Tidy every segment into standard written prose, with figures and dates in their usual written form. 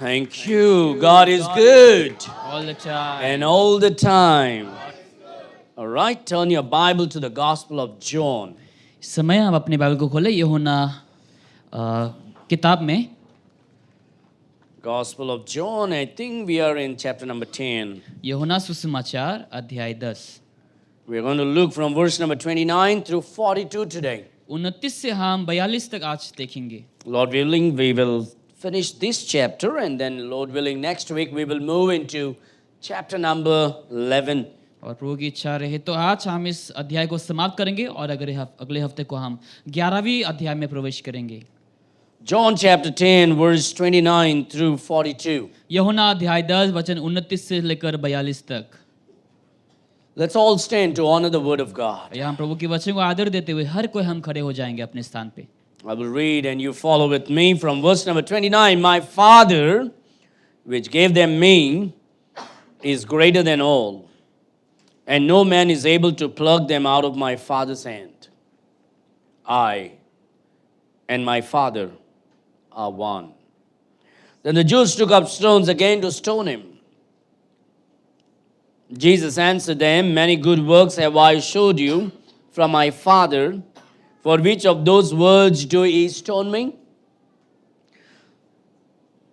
Thank you. God is good. All the time. And all the time. All right, turn your Bible to the Gospel of John. इस समय हम अपने Bible को खोले यूहन्ना किताब में Gospel of John, I think we are in chapter number 10. यूहन्ना सुसमाचार अध्याय 10 We are going to look from verse number 29 through 42 today. 29 से हम 42 तक आज देखेंगे. Lord willing, we will finish this chapter, and then Lord willing, next week we will move into chapter number 11. और प्रभु की इच्छा रहे तो आज हम इस अध्याय को समाप्त करेंगे और अगले हफ्ते को हम 11वीं अध्याय में प्रवेश करेंगे. John chapter 10 verse 29 through 42. यूहन्ना अध्याय 10 वचन 29 से लेकर 42 तक. Let's all stand to honor the word of God. यहाँ प्रभु के वचन को आदर देते हुए हर कोई हम खड़े हो जाएंगे अपने स्थान पे. I will read and you follow with me from verse number 29. My Father, which gave them me, is greater than all, and no man is able to pluck them out of my Father's hand. I and my Father are one. Then the Jews took up stones again to stone him. Jesus answered them, Many good works have I showed you from my Father. For which of those words do ye stone me?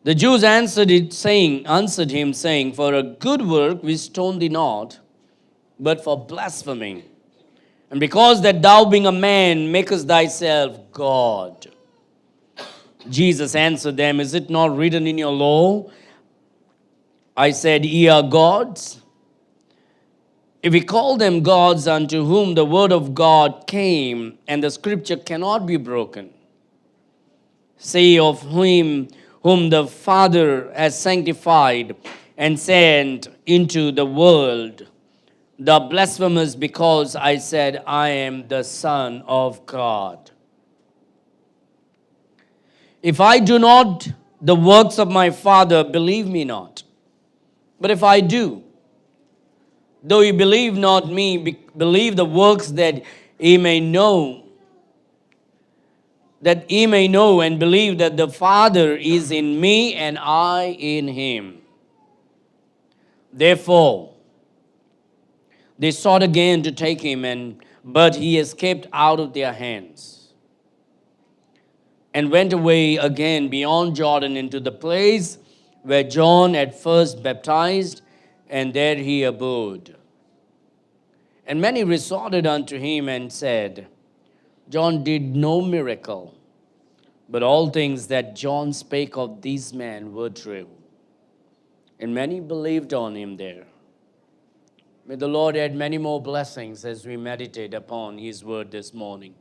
The Jews answered him, saying, For a good work we stone thee not, but for blasphemy. And because that thou being a man makest thyself God. Jesus answered them, Is it not written in your law? I said, Ye are gods. If we call them gods unto whom the word of God came, and the scripture cannot be broken, say of whom the Father has sanctified and sent into the world, the blasphemous, because I said, I am the Son of God. If I do not the works of my Father, believe me not. But if I do, though ye believe not me, believe the works that ye may know, and believe that the Father is in me and I in him. Therefore, they sought again to take him, but he escaped out of their hands, and went away again beyond Jordan into the place where John had first baptized, and there he abode. And many resorted unto him and said, John did no miracle, but all things that John spake of these men were true. And many believed on him there. May the Lord add many more blessings as we meditate upon his word this morning.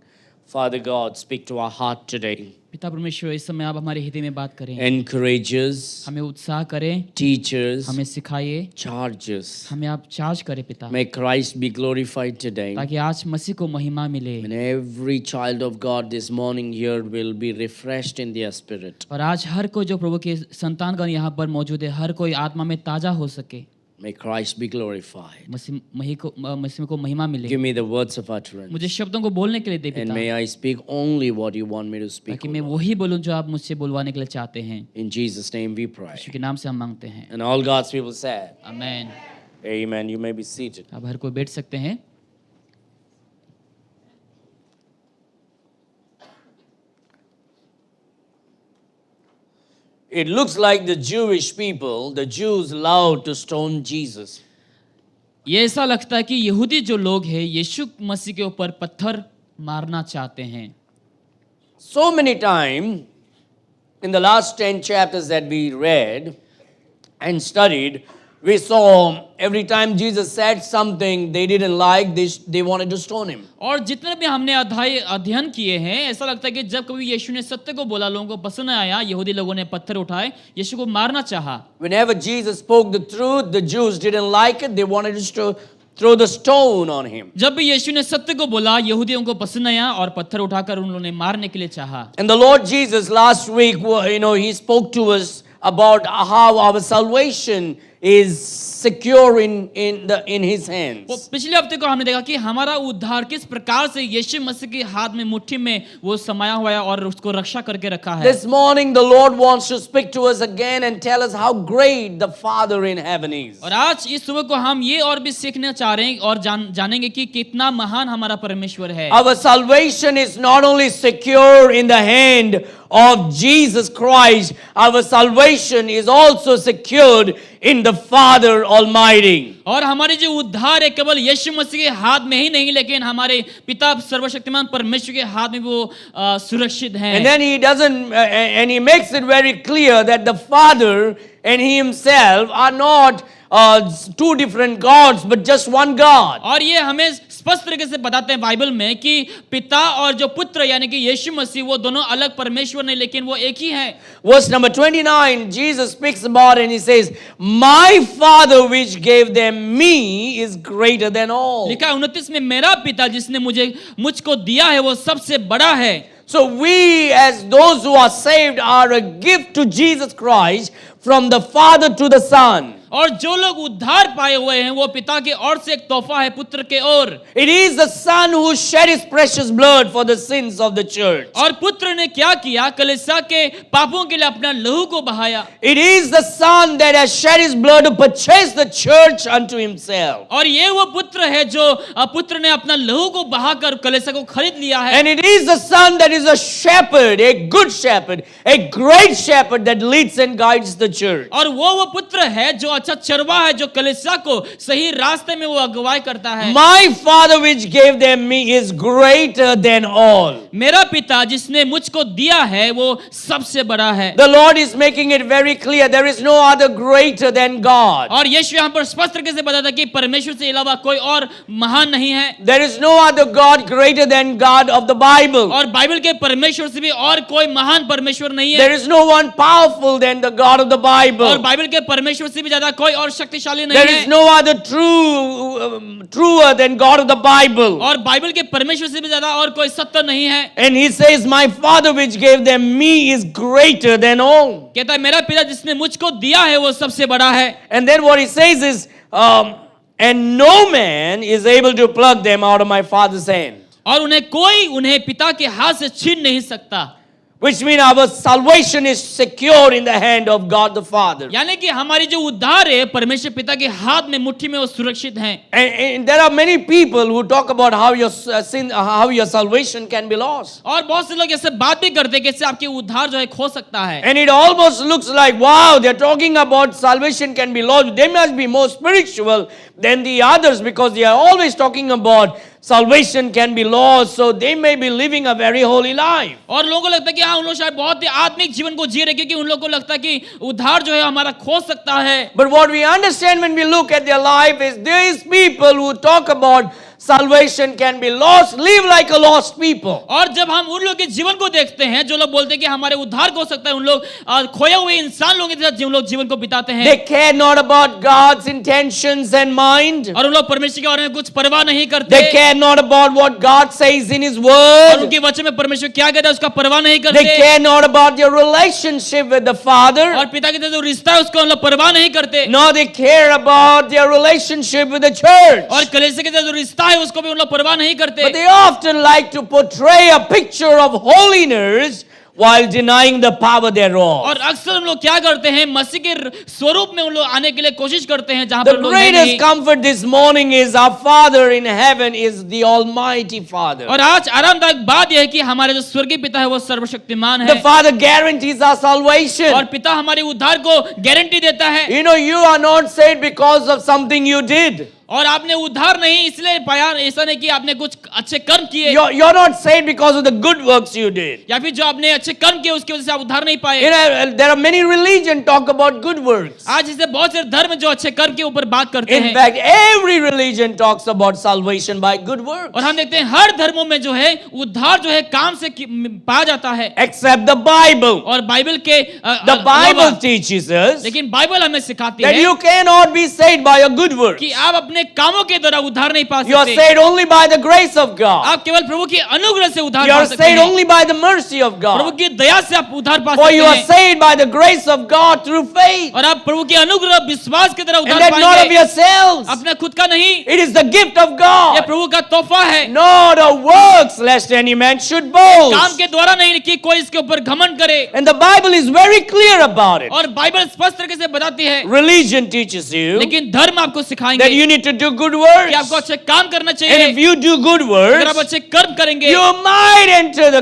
Father God, speak to our heart today. पिता परमेश्वर इस समय आप हमारे हृदय में बात करें. Encourage us. हमें उत्साह करें. Teach us. हमें सिखाइए. Charge us. हमें आप चार्ज करें पिता. May Christ be glorified today. ताकि आज मसीह को महिमा मिले. And every child of God this morning here will be refreshed in their spirit. और आज हर कोई जो प्रभु के संतानगण यहाँ पर मौजूद है हर कोई आत्मा में ताजा हो सके. May Christ be glorified. मसीह को महिमा मिले. Give me the words of utterance. मुझे शब्दों को बोलने के लिए दे पिता. And may I speak only what you want me to speak. ताकि मैं वही बोलूं जो आप मुझसे बोलवाने के लिए चाहते हैं. In Jesus' name we pray. यीशु के नाम से हम मांगते हैं. And all God's people said, amen. Amen. You may be seated. अब हर कोई बैठ सकते हैं. It looks like the Jewish people, the Jews loved to stone Jesus. ये ऐसा लगता है कि यहूदी जो लोग हैं यीशु मसीह के ऊपर पत्थर मारना चाहते हैं. So many times in the last 10 chapters that we read and studied, we saw every time Jesus said something they didn't like, they wanted to stone him. और जितने भी हमने अध्ययन किए हैं ऐसा लगता है कि जब कभी यीशु ने सत्य को बोला लोगों को पसंद आया यहूदी लोगों ने पत्थर उठाए यीशु को मारना चाहा. Whenever Jesus spoke the truth, the Jews didn't like it, they wanted to throw the stone on him. जब भी यीशु ने सत्य को बोला यहूदियों को पसंद आया और पत्थर उठाकर उन्होंने मारने के लिए चाहा. And the Lord Jesus last week, he spoke to us about how our salvation is secure in his hands. वो पिछले हफ्ते को हमने देखा कि हमारा उद्धार किस प्रकार से यीशु मसीह के हाथ में मुट्ठी में वो समाया हुआ है और उसको रक्षा करके रखा है। This morning the Lord wants to speak to us again and tell us how great the Father in heaven is. और आज इस सुबह को हम ये और भी सीखना चाह रहे हैं और जानेंगे कि कितना महान हमारा परमेश्वर है। Our salvation is not only secure in the hand of Jesus Christ, our salvation is also secured in the Father Almighty. और हमारी जो उद्धार है केवल यीशु मसीह के हाथ में ही नहीं लेकिन हमारे पिता सर्वशक्तिमान परमेश्वर के हाथ में वो सुरक्षित है। And then he doesn't, and he makes it very clear that the Father and he himself are not two different gods, but just one God. और ये हमें स्पष्ट तरीके से बताते हैं बाइबल में कि पिता और जो पुत्र यानी कि यीशु मसीह वो दोनों अलग परमेश्वर नहीं लेकिन वो एक ही है। Verse number 29, Jesus speaks about it and he says, "My Father which gave them me is greater than all." लिखा 29 में मेरा पिता जिसने मुझको दिया है वो सबसे बड़ा है। So we as those who are saved are a gift to Jesus Christ from the Father to the Son. और जो लोग उद्धार पाए हुए हैं वो पिता के ओर से एक तोहफा है पुत्र के ओर। It is the Son who shed his precious blood for the sins of the church. और पुत्र ने क्या किया कलीसिया के पापों के लिए अपना लहू को बहाया। It is the Son that has shed his blood to purchase the church unto himself. और ये वो पुत्र है जो पुत्र ने अपना लहू को बहाकर कलीसिया को खरीद लिया है। And it is the Son that is a shepherd, a good shepherd, a great shepherd that leads and guides the church. और वो पुत्र है जो अच्छा चरवा है जो कलीसिया को सही रास्ते में वो अगुवाई करता है। My Father which gave them me is greater than all. मेरा पिता जिसने मुझको दिया है वो सबसे बड़ा है। The Lord is making it very clear there is no other greater than God. और यीशु यहाँ पर स्पष्ट तरीके से बताता है कि परमेश्वर से अलावा कोई और महान नहीं है। There is no other God greater than God of the Bible. और बाइबल के परमेश्वर से भी और कोई महान परमेश्वर नहीं है। There is no one powerful than the God of the Bible. और बाइबल के परमेश्वर से भी ज्यादा कोई और शक्तिशाली नहीं There है। is no other truer than God of the Bible. और बाइबल के परमेश्वर से भी ज्यादा और कोई सत्य नहीं है। And he says, "My Father which gave them me is greater than all." कहता है मेरा पिता जिसने मुझको दिया है वो सबसे बड़ा है। And then what he says is, "And no man is able to pluck them out of my Father's hand." और उन्हें पिता के हाथ से छीन नहीं सकता। Which means our salvation is secure in the hand of God the Father. यानी कि हमारी जो उद्धार है परमेश्वर पिता के हाथ में मुट्ठी में वो सुरक्षित हैं। And there are many people who talk about how your salvation can be lost. और बहुत से लोग ऐसे बात भी करते हैं कि इससे आपकी उद्धार जो है खो सकता है। And it almost looks like, wow, they're talking about salvation can be lost. They must be more spiritual than the others because they are always talking about salvation can be lost, so they may be living a very holy life. और लोगों को लगता है कि हाँ उन लोग शायद बहुत ही आत्मिक जीवन को जी रहे क्योंकि उन लोगों को लगता है कि उद्धार जो है हमारा खो सकता है। But what we understand when we look at their life is these people who talk about salvation can be lost live like a lost people. और जब हम उन लोगों के जीवन को देखते हैं जो लोग बोलते हैं कि हमारे उद्धार हो सकता है उन लोग खोए हुए इंसान लोगों के साथ जो लोग जीवन को बिताते हैं। They care not about God's intentions and mind. और उन लोग परमेश्वर के बारे में कुछ परवाह नहीं करते। They care not about what God says in His और Word. उनके वचन में परमेश्वर क्या कहता है उसका परवाह नहीं करते। They care not about their relationship with the Father. और पिता के साथ जो रिश्ता है उसको उन लोग परवाह नहीं करते। No, they care about their relationship with the church. और कलीसिया के साथ जो रिश्ता है उसको भी उन लोग परवाह नहीं करते। But they often like to portray a picture of holiness while denying the power thereof. और अक्सर हम लोग क्या करते हैं मसीह के स्वरूप में उन लोग आने के लिए कोशिश करते हैं जहां The पर लोग नहीं। greatest comfort this morning is our Father in heaven is the Almighty Father. और आज आरामदायक बात यह है कि हमारे जो स्वर्गीय पिता है वो सर्वशक्तिमान है। The Father guarantees our salvation. और पिता हमारे उद्धार को गारंटी देता है। You know, you are not saved because of something you did. और आपने उद्धार नहीं इसलिए पाया ऐसा नहीं कि आपने कुछ अच्छे कर्म किए You're not saved because of the good works you did. या फिर जो आपने अच्छे कर्म किए उसकी वजह से आप उद्धार नहीं पाए। You know, there are many religions talk about good works. आज इसे बहुत से धर्म जो अच्छे कर्म के ऊपर बात करते In हैं। fact, every religion talks about salvation by good works. और हम देखते हैं हर धर्मों में जो है उद्धार जो है काम से पाया जाता है Except the Bible. और बाइबल के The Bible teaches us लेकिन बाइबल हमें सिखाती that है you cannot be saved by a good work. कि आप अपने अपने कामों के द्वारा उद्धार नहीं पा You are सकते। saved only by the grace of God. आप केवल प्रभु की अनुग्रह से उद्धार You पा are सकते saved हैं। only by the mercy of Prabhu God. की दया से आप उद्धार पा For सकते you are हैं। saved by the grace of God through faith. और आप प्रभु के अनुग्रह विश्वास के द्वारा And उद्धार that not of पाएंगे। yourselves. अपने खुद का नहीं, It is the gift of यह God. प्रभु का तोहफा है। Not of works, lest any man should काम boast. के द्वारा नहीं कि कोई इसके ऊपर घमंड करे। And the Bible is very clear about it. और बाइबल स्पष्ट तरीके से बताती है, Religion teaches you लेकिन धर्म आपको that सिखाएंगे you need to do good कि works. आपको अच्छे काम करना And चाहिए। if you do good अगर आप works, अच्छे कर्म करेंगे, you might enter the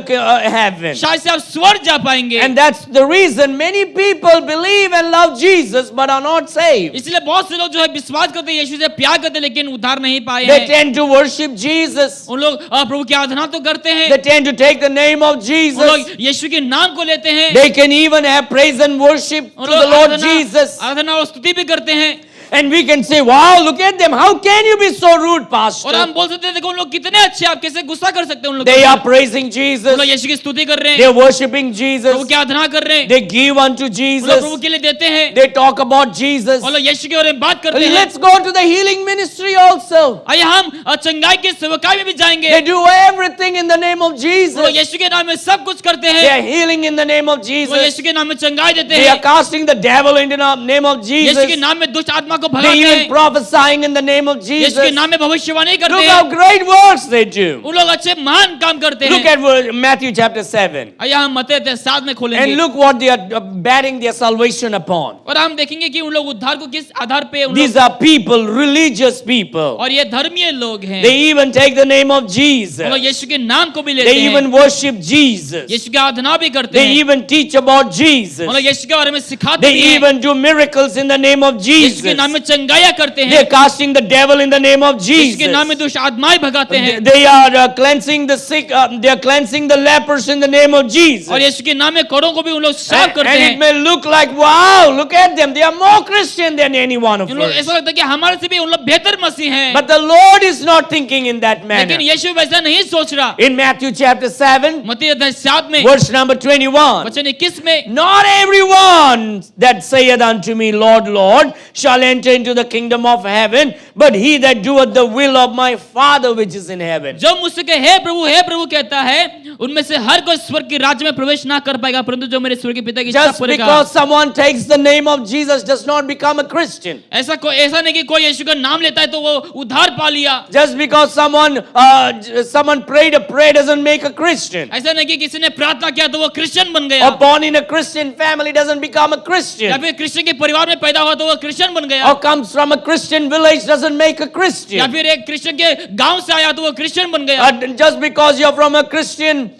heaven. शायद से आप स्वर्ग जा पाएंगे। And that's the reason many people believe and love Jesus but are not saved. इसलिए बहुत से लोग जो है विश्वास करते हैं, यीशु से प्यार करते हैं, लेकिन उद्धार नहीं पाए They हैं। tend to worship Jesus. उन लोग प्रभु की आराधना तो करते हैं, They tend to take the name of उन Jesus. लोग यीशु के नाम को लेते हैं, They can even have praise and worship to उन the लोग Lord Jesus. आराधना और स्तुति भी करते हैं। And we can say, wow, look at them. How can you be so rude, और Pastor? हम बोल सकते हैं, देखो उन लोग कितने अच्छे, आप कैसे गुस्सा कर सकते हैं उन लोग They पर? are praising उन Jesus. लोग यीशु की स्तुति कर रहे हैं, They're worshiping प्रभु Jesus. की आराधना कर रहे हैं, They give unto उन लोग Jesus. प्रभु के लिए देते हैं, They talk about Jesus. और लोग यीशु के बारे में बात करते हैं। Let's go to the healing ministry also. आइए हम चंगाई के सेवकाई में भी जाएंगे। They do everything in the name of वो Jesus. यीशु के नाम में सब कुछ करते They हैं, are healing in the name of वो Jesus. यीशु के नाम में चंगाई देते They are हैं, casting the devil in the name of Yeshu Jesus. के नाम में दुष्ट आत्मा को They भगाते even हैं, prophesying in the name of Yeshu Jesus. के नाम में भविष्यवाणी करते Look हैं। how great works they do. वो लोग अच्छे महान काम करते Look हैं। at Matthew chapter 7. आइए हम मत्ती 7 में And खोलेंगे look what they are betting their salvation upon. और हम देखेंगे कि उन लोग उद्धार को किस आधार पे उन These लोग, are people, religious people. और ये धर्मीय लोग हैं, They even take the name of Jesus. वो लोग यीशु के नाम को भी लेते They हैं, even worship Jesus. यीशु की आराधना भी करते They हैं, even teach about Jesus. वो लोग यीशु के बारे में सिखाते They भी हैं, even do miracles in the name of यीशु के Jesus. नाम में चंगाया करते हैं, They're casting the devil in the name of यीशु के नाम में Jesus. दुष्ट आत्माएं भगाते हैं, They are cleansing the sick. They are cleansing the lepers in the name of Jesus. और यीशु के नाम में कोढ़ों को भी उन लोग साफ And करते it हैं। may look like, wow, look at them. They are more Christian than any one of उन लोग us. ऐसा लगता है कि हमारे से भी उन लोग बेहतर मसीह हैं, But the Lord is not thinking in that manner. लेकिन यीशु वैसा नहीं सोच रहा। In Matthew chapter 7, मत्ती 7 में verse number 21. वचन 21 में, Not everyone that saith unto me, Lord, Lord, shall enter into the kingdom of heaven, but he that doeth the will of my Father which is in heaven. जो मुझसे कहे हे प्रभु कहता है, उनमें से हर कोई स्वर्ग के राज्य में प्रवेश ना कर पाएगा, परंतु जो मेरे स्वर्गीय पिता की इच्छा Just करेगा। because someone takes the name of Jesus does not become a Christian. ऐसा नहीं कि कोई यीशु का नाम लेता है तो वो उद्धार पा लिया। Just because someone prayed a prayer doesn't make a Christian. ऐसा नहीं कि किसी ने प्रार्थना किया तो वो क्रिश्चियन बन Or गया, born in a Christian family doesn't become a या Christian. फिर क्रिश्चियन के परिवार में पैदा हुआ तो वो क्रिश्चियन बन गया, Or comes from a Christian village doesn't make a या Christian. फिर एक क्रिश्चियन के गांव से आया तो वो क्रिश्चियन बन गया। Just because you're from a Christian,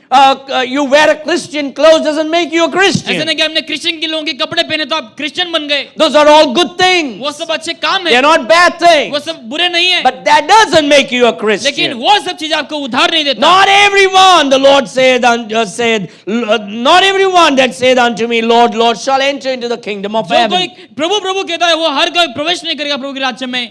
you wear a Christian clothes doesn't make you a ऐसा Christian. नहीं कि हमने क्रिश्चियन के लोगों के कपड़े पहने तो आप क्रिश्चियन बन गए। Those are all good things. वो सब अच्छे काम They're है, not bad वो things. सब बुरे नहीं है, But that doesn't make you a लेकिन Christian. वो सब चीज आपको उद्धार नहीं देता। Not everyone, the Lord not everyone that said unto me, Lord, Lord, shall enter into the kingdom of जो कोई heaven. प्रभु प्रभु कहता है वो हर कोई प्रवेश नहीं करेगा प्रभु के राज्य में,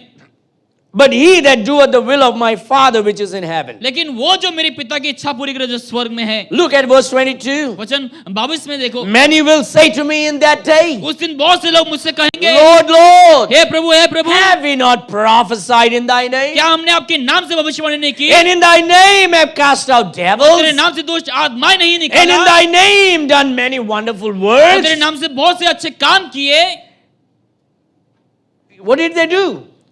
But he that doeth the will of my Father which is in heaven. लेकिन वो जो मेरे पिता की इच्छा पूरी करे जो स्वर्ग में है। Look at verse 22. वचन 22 में देखो, Many will say to me in that day, उस दिन बहुत से लोग मुझसे कहेंगे, Lord, Lord, hey Prabhu have we not prophesied in thy name? क्या हमने आपके नाम से भविष्यवाणी नहीं की, And in thy name have cast out तेरे devils? नाम से दुष्ट आत्माएं नहीं And in निकाला, thy name done many wonderful और works? तेरे नाम से बहुत से अच्छे काम किए। What did they do?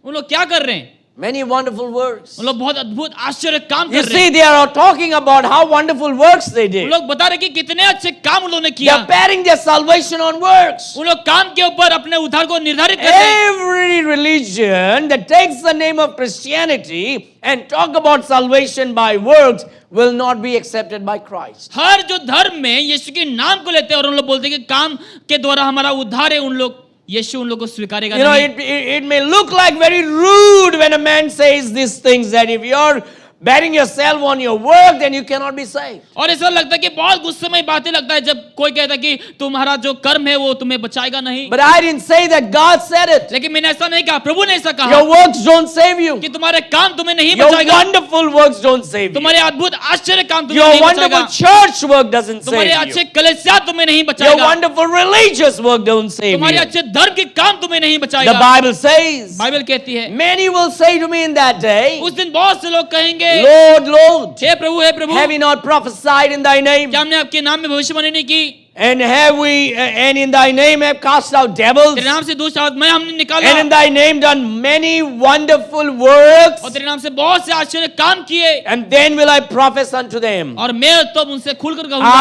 उन लोग क्या कर रहे हैं? Many wonderful works. उन लोग बहुत अद्भुत आश्चर्य काम You कर रहे see, हैं। they are talking about how wonderful works they उन did. लोग बता रहे कि कितने अच्छे काम उन लोगों ने They किया। are betting their salvation on works. उन लोग काम के ऊपर अपने उद्धार को निर्धारित करते हैं। Every religion that takes the name of Christianity and talk about salvation by works will not be accepted by Christ. हर जो धर्म में यीशु के नाम को लेते हैं और उन लोग बोलते हैं कि काम के द्वारा हमारा उद्धार है, उन लोग यीशु उन लोग को स्वीकारेगा You know, नहीं। it may look like very rude when a man says these things, that if you're betting yourself on your work, then you cannot be saved. और ऐसा लगता है कि बहुत गुस्सेमय बातें लगता है जब कोई कहता है कि तुम्हारा जो कर्म है वो तुम्हें बचाएगा नहीं। But I didn't say that. God said it. लेकिन मैंने ऐसा नहीं कहा, प्रभु ने ऐसा कहा Your works don't save you. कि तुम्हारे काम तुम्हें नहीं Your बचाएगा, wonderful works don't save you. तुम्हारे अद्भुत आश्चर्य काम तुम्हें Your नहीं wonderful बचाएगा, church work doesn't तुम्हारे save अच्छे you. कलीसिया तुम्हें नहीं Your बचाएगा, wonderful religious work don't save तुम्हारे you. अच्छे धर्म के काम तुम्हें नहीं The बचाएगा। Bible says, बाइबल कहती है many will say to me in that day, उस दिन बहुत से लोग कहेंगे, Lord, Lord, hey Prabhu, have we not prophesied in thy name? क्या हमने आपके नाम में भविष्यवाणी नहीं की, And and in thy name have cast out devils? तेरे नाम से दुष्ट आत्माएं हमने निकाला, And in thy name done many wonderful works? और तेरे नाम से बहुत से आश्चर्य काम किए, And then will I prophesy unto them, और मैं तब उनसे खुलकर कहूंगा,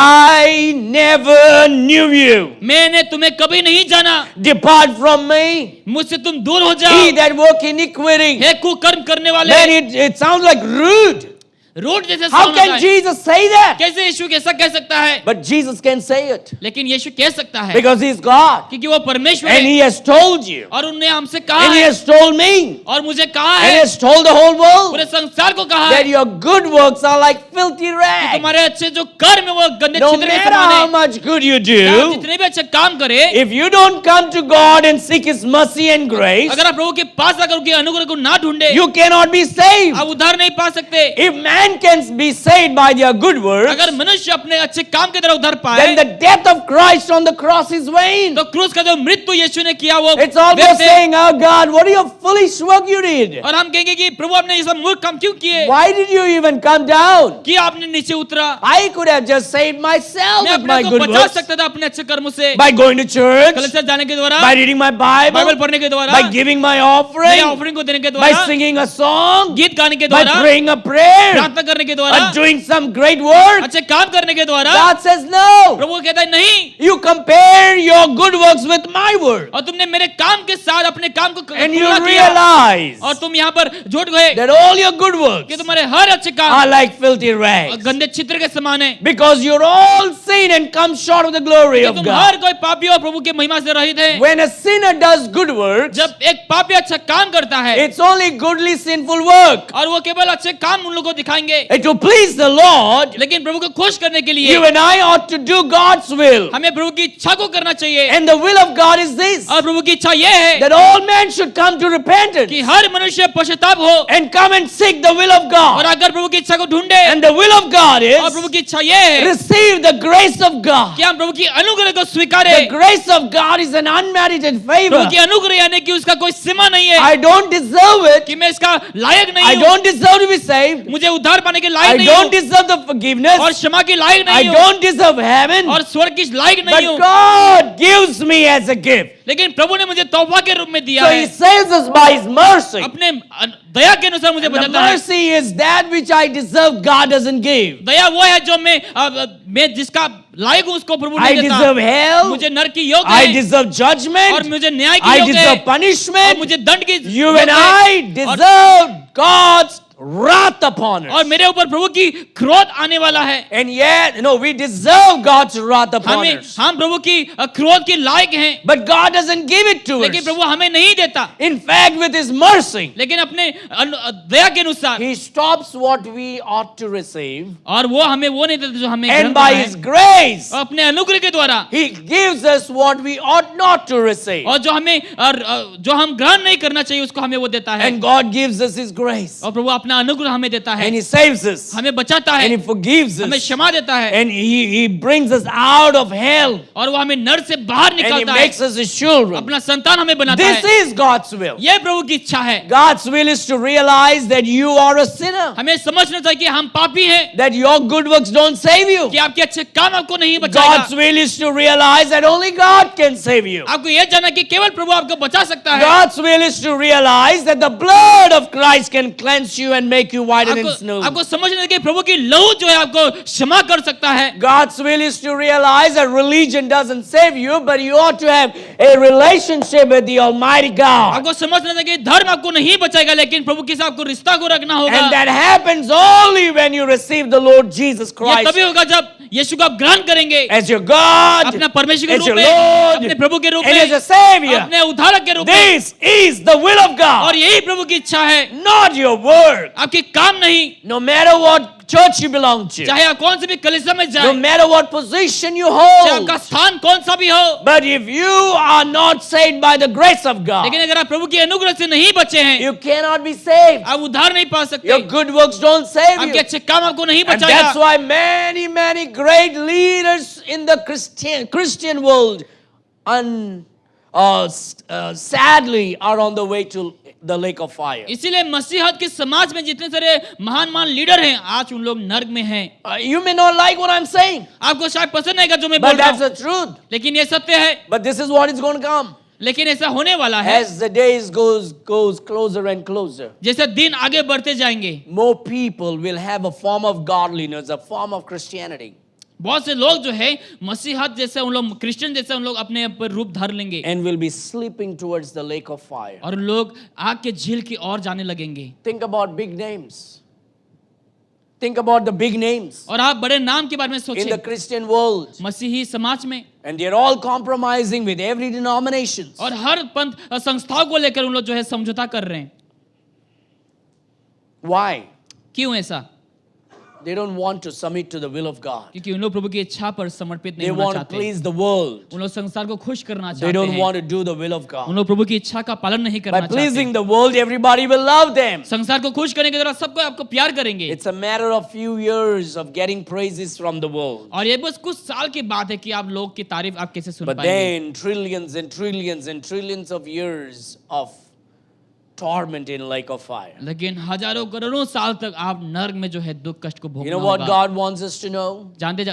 I never knew you. मैंने तुम्हें कभी नहीं जाना, Depart from me, मुझसे तुम दूर हो ye जाओ, that work iniquity. हे कुकर्म करने वाले। Man, it sounds like rude. Road जैसे How साउंड can आता है, Jesus say that? कैसे यीशु कैसा कह सकता है, But Jesus can say it लेकिन यीशु कह सकता है because he's God. क्योंकि वो परमेश्वर And है, he has told you. और उनने हमसे कहा And he है has told me. और मुझे कहा And he है, has told the whole world पूरे संसार को कहा that है your good works are like filthy कि rags. तुम्हारे अच्छे जो कर्म है वो गंदे No छिद्र के matter समान how है, much good you चाहे do, जितने भी अच्छे काम करे, if you don't come to God and seek his mercy and grace, अगर आप प्रभु के पास आकर उनके अनुग्रह को ना ढूंढे, you cannot be saved. आप उद्धार नहीं पा सकते। If man can be saved by their good works, अगर मनुष्य अपने अच्छे काम के द्वारा उद्धार then पाए, the death of Christ on the cross is vain. तो क्रूस का जो मृत्यु यीशु ने किया वो It's almost व्यर्थ है। saying, oh God, what are your foolish work you did? और हम कहेंगे कि प्रभु आपने ये सब मूर्ख काम क्यों किए, Why did you even come down? कि आपने नीचे उतरा, I could have just saved myself मैं with my अपने को good बचा works सकता था अपने अच्छे कर्मों से, by going to church, कलीसिया जाने के द्वारा, by reading my Bible Bible, पढ़ने के द्वारा, by giving my मेरे offering, ऑफरिंग को देने के by द्वारा, singing a song, गीत गाने के by द्वारा, praying a prayer, प्रार्थना करने के द्वारा, by doing some great work. अच्छे काम करने के द्वारा। God says no. प्रभु कहता है नहीं, You compare your good works with my work, और तुमने मेरे काम के साथ अपने काम को and you तुलना किया, realize और तुम यहाँ पर झूठ गए that all your good works कि तुम्हारे हर अच्छे काम are like filthy rags, गंदे चित्र के समान है, because you're all sin and come short of the glory कि of तुम God. हर कोई पापी और प्रभु के महिमा से रहित है। When a sinner does good works, जब एक पापी अच्छा काम करता है it's only goodly sinful work. और वो केवल अच्छे काम उन लोगों को दिखाएंगे, And to please the Lord, लेकिन प्रभु को खुश करने के लिए you and I ought to do God's will. हमें प्रभु की इच्छा को करना चाहिए, And the will of God is this, और प्रभु की इच्छा यह है that all men should come to repentance कि हर मनुष्य पश्चाताप हो and come and seek the will of और God. अगर प्रभु की इच्छा को ढूंढे, And the will of God और is प्रभु की इच्छा यह है receive the grace of God. कि हम प्रभु की अनुग्रह को स्वीकारे। The grace of God is an unmerited favor. प्रभु की अनुग्रह यानी कि उसका कोई सीमा नहीं है I don't deserve it. कि मैं इसका लायक I नहीं हूँ, don't deserve to be saved. मुझे उद्धार पाने के I लायक नहीं don't हूँ, deserve the forgiveness. और क्षमा की लायक I नहीं हूँ, don't deserve heaven. और स्वर्ग की लायक नहीं But हूँ, God gives me as a gift. लेकिन प्रभु ने मुझे तोहफा के रूप में दिया So है, He saves us by His mercy. अपने दया के अनुसार मुझे And the बचाता है। mercy is that which I deserve, God doesn't give. दया वो है जो मैं जिसका लायक हूँ उसको प्रभु I नहीं deserve देता, hell. मुझे नर की योग्य I है deserve और judgment. मुझे न्याय की I योग्य deserve है और punishment. मुझे दंड की You योग्य and है। I deserve God's wrath upon और us. मेरे ऊपर प्रभु की क्रोध आने वाला है, And yet, no, we deserve God's wrath upon us. हम प्रभु की क्रोध की लायक हैं, But God doesn't give it to लेकिन us. प्रभु हमें नहीं देता, In fact, with His mercy, लेकिन अपने दया के अनुसार, He stops what we ought to receive. और वो हमें वो नहीं देता जो हमें And ग्रहण by करना His है, grace, और अपने अनुग्रह के द्वारा, He gives us what we ought not to receive. और जो हमें जो हम ग्रहण नहीं करना चाहिए उसको हमें वो देता है, And God gives us His grace. और प्रभु अपना अनुग्रह हमें देता है, And He saves us. हमें बचाता है, And He forgives हमें us. क्षमा देता है, And He brings us out of hell. और वो हमें नर से बाहर And He निकालता है, makes us His children. अपना संतान हमें बनाता This है। is God's will. यह प्रभु की इच्छा है, God's will is to realize that you are a sinner. हमें समझना चाहिए कि हम पापी हैं, That your good works don't save you. कि आपके अच्छे काम आपको नहीं बचाएगा। God's will is to realize that only God can save you. आपको यह जानना कि केवल प्रभु आपको बचा सकता है। God's will is to realize that the blood of Christ can cleanse you and make you whiter than snow. आपको समझना है कि प्रभु की लहू जो है आपको क्षमा कर सकता है। God's will is to realize that religion doesn't save you, but you ought to have a relationship with the Almighty God. आपको समझना है कि धर्म आपको नहीं बचाएगा, लेकिन प्रभु के साथ आपको रिश्ता को रखना होगा। And that happens only when you receive the Lord Jesus ये Christ तभी होगा जब यीशु को आप ग्रहण करेंगे as your God, अपना परमेश्वर के as रूप your में, Lord, अपने प्रभु के रूप and में, as your Savior. अपने उद्धारक के रूप में, This is the will of और God, यही प्रभु की इच्छा है, not your work. आपके काम नहीं, No matter what church you belong to, चाहे आप कौन से भी कलीसिया में no जाए, matter what position you चाहे hold, आपका स्थान कौन सा भी हो, but if you are not saved by the grace of God, लेकिन अगर आप प्रभु के अनुग्रह से नहीं बचे हैं, you cannot be saved. आप उद्धार नहीं पा सकते, Your good works don't save आपके you. अच्छे काम आपको नहीं And बचाएगा। that's why many great leaders in the Christian world sadly are on the way to the lake of fire. इसीलिए मसीहत के समाज में जितने सारे महान लीडर हैं, आज उन लोग नर्क में हैं। You may not like what I'm saying, आपको शायद पसंद नहीं जो मैं बोल but रहा that's हूँ, the truth. लेकिन ये सत्य है। But this is what is going to come लेकिन ऐसा होने वाला है, as the days goes closer and closer. जैसे दिन आगे बढ़ते जाएंगे, More people will have a form of godliness, a form of Christianity, बहुत से लोग जो है मसीहत जैसे उन लोग, क्रिश्चियन जैसे उन लोग अपने पर रूप धर लेंगे, and will be slipping towards the lake of fire. और लोग आग के झील की ओर जाने लगेंगे। Think about big names. Think about the big names और आप बड़े नाम के बारे में in the सोचें, Christian world. मसीही समाज में, And they're all compromising with every denomination. और हर पंथ संस्थाओं को लेकर उन लोग जो है समझौता कर रहे हैं। Why? क्यों ऐसा? They don't want to submit to the will of God. क्योंकि उन लोग प्रभु की इच्छा पर समर्पित They नहीं होना want to चाहते, please the world. उन लोग संसार को खुश करना They चाहते don't हैं, want to do the will of उन God. लोग प्रभु की इच्छा का पालन नहीं By करना चाहते। pleasing the world, everybody will love them. संसार को खुश करने के द्वारा सबको आपको प्यार करेंगे, It's a matter of few years of getting praises from the world. और ये बस कुछ साल की बात है कि आप लोग की तारीफ आप कैसे सुन But पाएंगे। then trillions and trillions and trillions of years of torment in lake of fire. लेकिन हजारों करोड़ों साल तक आप नर्क में जो है दुख कष्ट को You भोगना know what होगा। God wants us to know? जानते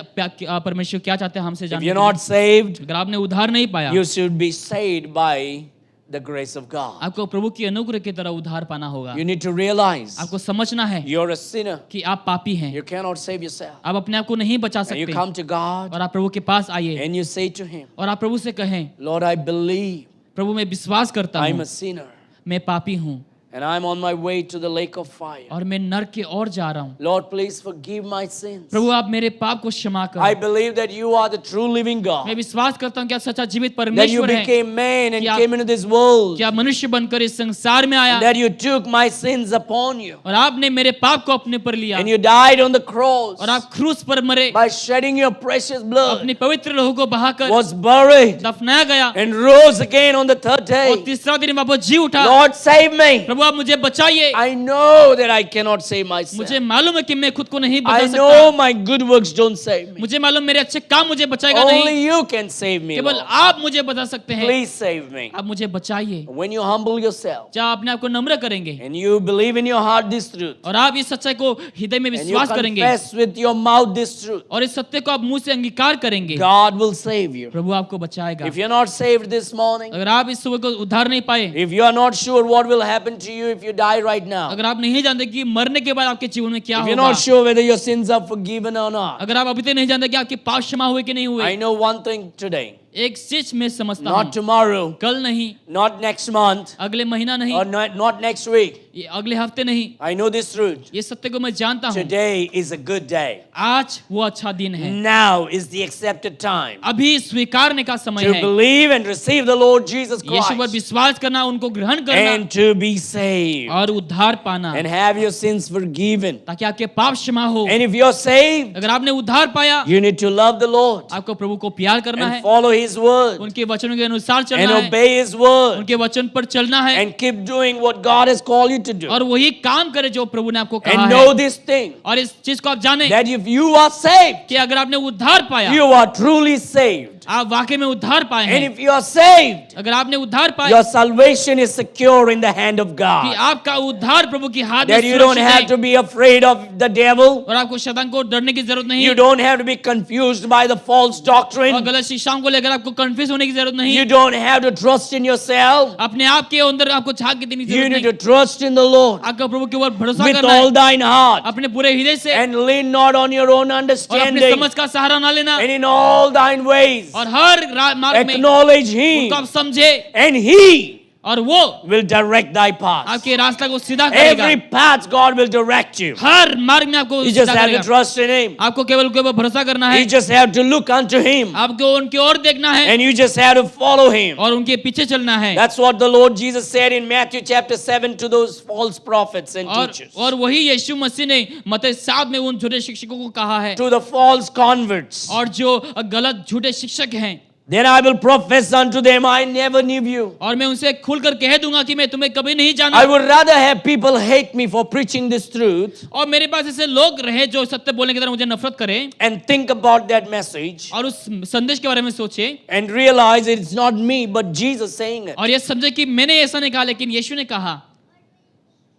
परमेश्वर क्या चाहते हैं हमसे If जानने you're के लिए? not saved, अगर आपने उद्धार नहीं पाया, you should be saved by the grace of God. आपको प्रभु की अनुग्रह की तरह उद्धार पाना होगा। You need to realize आपको समझना है you're a sinner. कि आप पापी हैं, You cannot save yourself. आप अपने आप को नहीं बचा And you सकते, come to God और आप प्रभु के पास आइए and you say to Him, और आप प्रभु से कहें, Lord, I believe प्रभु मैं विश्वास करता I'm हूँ, a sinner मैं पापी हूँ and I'm on my way to the lake of fire. और मैं नर्क की ओर जा रहा हूँ। Lord, please forgive my sins. प्रभु आप मेरे पाप को क्षमा I करो। believe that you are the true living मैं God. विश्वास करता हूँ कि आप सच्चा जीवित That you परमेश्वर हैं, became man and कि आप- came into this world. कि आप मनुष्य बनकर इस संसार में आया, That you took my sins upon you. और आपने मेरे पाप को अपने पर लिया, And you died on the cross और आप क्रूस पर मरे, by shedding your precious blood. अपनी पवित्र लहू को बहाकर Was buried दफनाया गया, and rose again on the third और day. तीसरा दिन वापस जी उठा। Lord, save me. प्रभु आप मुझे बचाइए। I know that I cannot save myself. मुझे मालूम है कि मैं खुद को नहीं बचा I सकता, know my good works don't save me. मुझे मालूम मेरे अच्छे काम मुझे बचाएगा नहीं, Only you can save me, केवल Lord. आप मुझे बचा सकते हैं। Please save me. आप मुझे बचाइए। When you humble yourself जब अपने आप को नम्र करेंगे and you believe in your heart this truth, और आप इस सच्चाई को हृदय में and you विश्वास करेंगे confess with your mouth this truth, और इस सत्य को आप मुंह से अंगीकार करेंगे, God will save you. प्रभु आपको बचाएगा। If you're not saved this morning, अगर आप इस सुबह को उद्धार नहीं पाए, if you are not sure what will happen to you if you die right now, अगर आप नहीं जानते कि मरने के बाद आपके जीवन में क्या if you're होगा, not sure whether your sins are forgiven or not, अगर आप अभी तक नहीं जानते कि आपके पाप क्षमा हुए कि नहीं I हुए, know one thing today. एक चीज मैं समझता Not हूँ, tomorrow, कल नहीं, not next month, अगले महीना नहीं, or not next week. ये अगले हफ्ते नहीं, I know this truth. ये सत्य को मैं जानता हूँ। Today is a good day. आज वो अच्छा दिन है, Now is the accepted time अभी स्वीकारने का समय to है, believe and receive the Lord Jesus यीशु पर Christ विश्वास करना, उनको ग्रहण करना and to be saved और उद्धार पाना, and have your sins forgiven. ताकि आपके पाप क्षमा हो। And if you're saved, अगर आपने उद्धार पाया, you need to love the Lord आपको प्रभु को प्यार करना and है, follow His word उनके वचनों के अनुसार and चलना है, obey His word उनके वचन पर चलना है, and keep doing what God has called you to do. और वही काम करे जो प्रभु ने आपको कहा And है। know this thing, और इस चीज को आप जाने that if you are saved, कि अगर आपने उद्धार पाया, you are truly saved. आप वाकई में उद्धार पाए And हैं। if you are saved, अगर आपने उद्धार पाया, your salvation is secure in the hand of कि God. आपका उद्धार प्रभु की हाथ में That you don't सुरक्षित have है, to be afraid of the devil. और आपको शैतान को डरने की जरूरत नहीं, You don't have to be confused by the false और doctrine. गलत शिक्षाओं को लेकर आपको कंफ्यूज होने की जरूरत नहीं, You don't have to trust in yourself. अपने आप के अंदर आपको झांक के देने की You जरूरत need नहीं, to trust in the Lord आपको प्रभु के ऊपर भरोसा with करना all है, thine heart अपने पूरे हृदय से, and lean not on your own और अपने understanding. समझ का सहारा ना लेना, And in all thine ways और हर मार्ग में acknowledge उनको Him, आप समझे and He और वो will direct thy path. आपके रास्ता को सीधा करेगा। Every path God will direct you. हर मार्ग में आपको You just सीधा have to करेगा। trust in Him. आपको केवल उनके ऊपर भरोसा करना है। You just have to look unto Him. आपको उनकी ओर देखना है And you just have to follow Him. और उनके पीछे चलना है। That's what the Lord Jesus said in Matthew chapter 7 to those false prophets and teachers. और वही यीशु मसीह ने मत्ती 7 में उन झूठे शिक्षकों को कहा है To the false converts. और जो गलत झूठे शिक्षक हैं, Then I will profess unto them, I never knew you. और मैं उनसे खुलकर कह दूंगा कि मैं तुम्हें कभी नहीं जाना। I would rather have people hate me for preaching this truth और मेरे पास ऐसे लोग रहे जो सत्य बोलने की तरह मुझे नफरत करें and think about that message और उस संदेश के बारे में सोचे and realize it's not me but Jesus saying it. और ये समझे कि मैंने ऐसा नहीं कहा लेकिन यीशु ने कहा।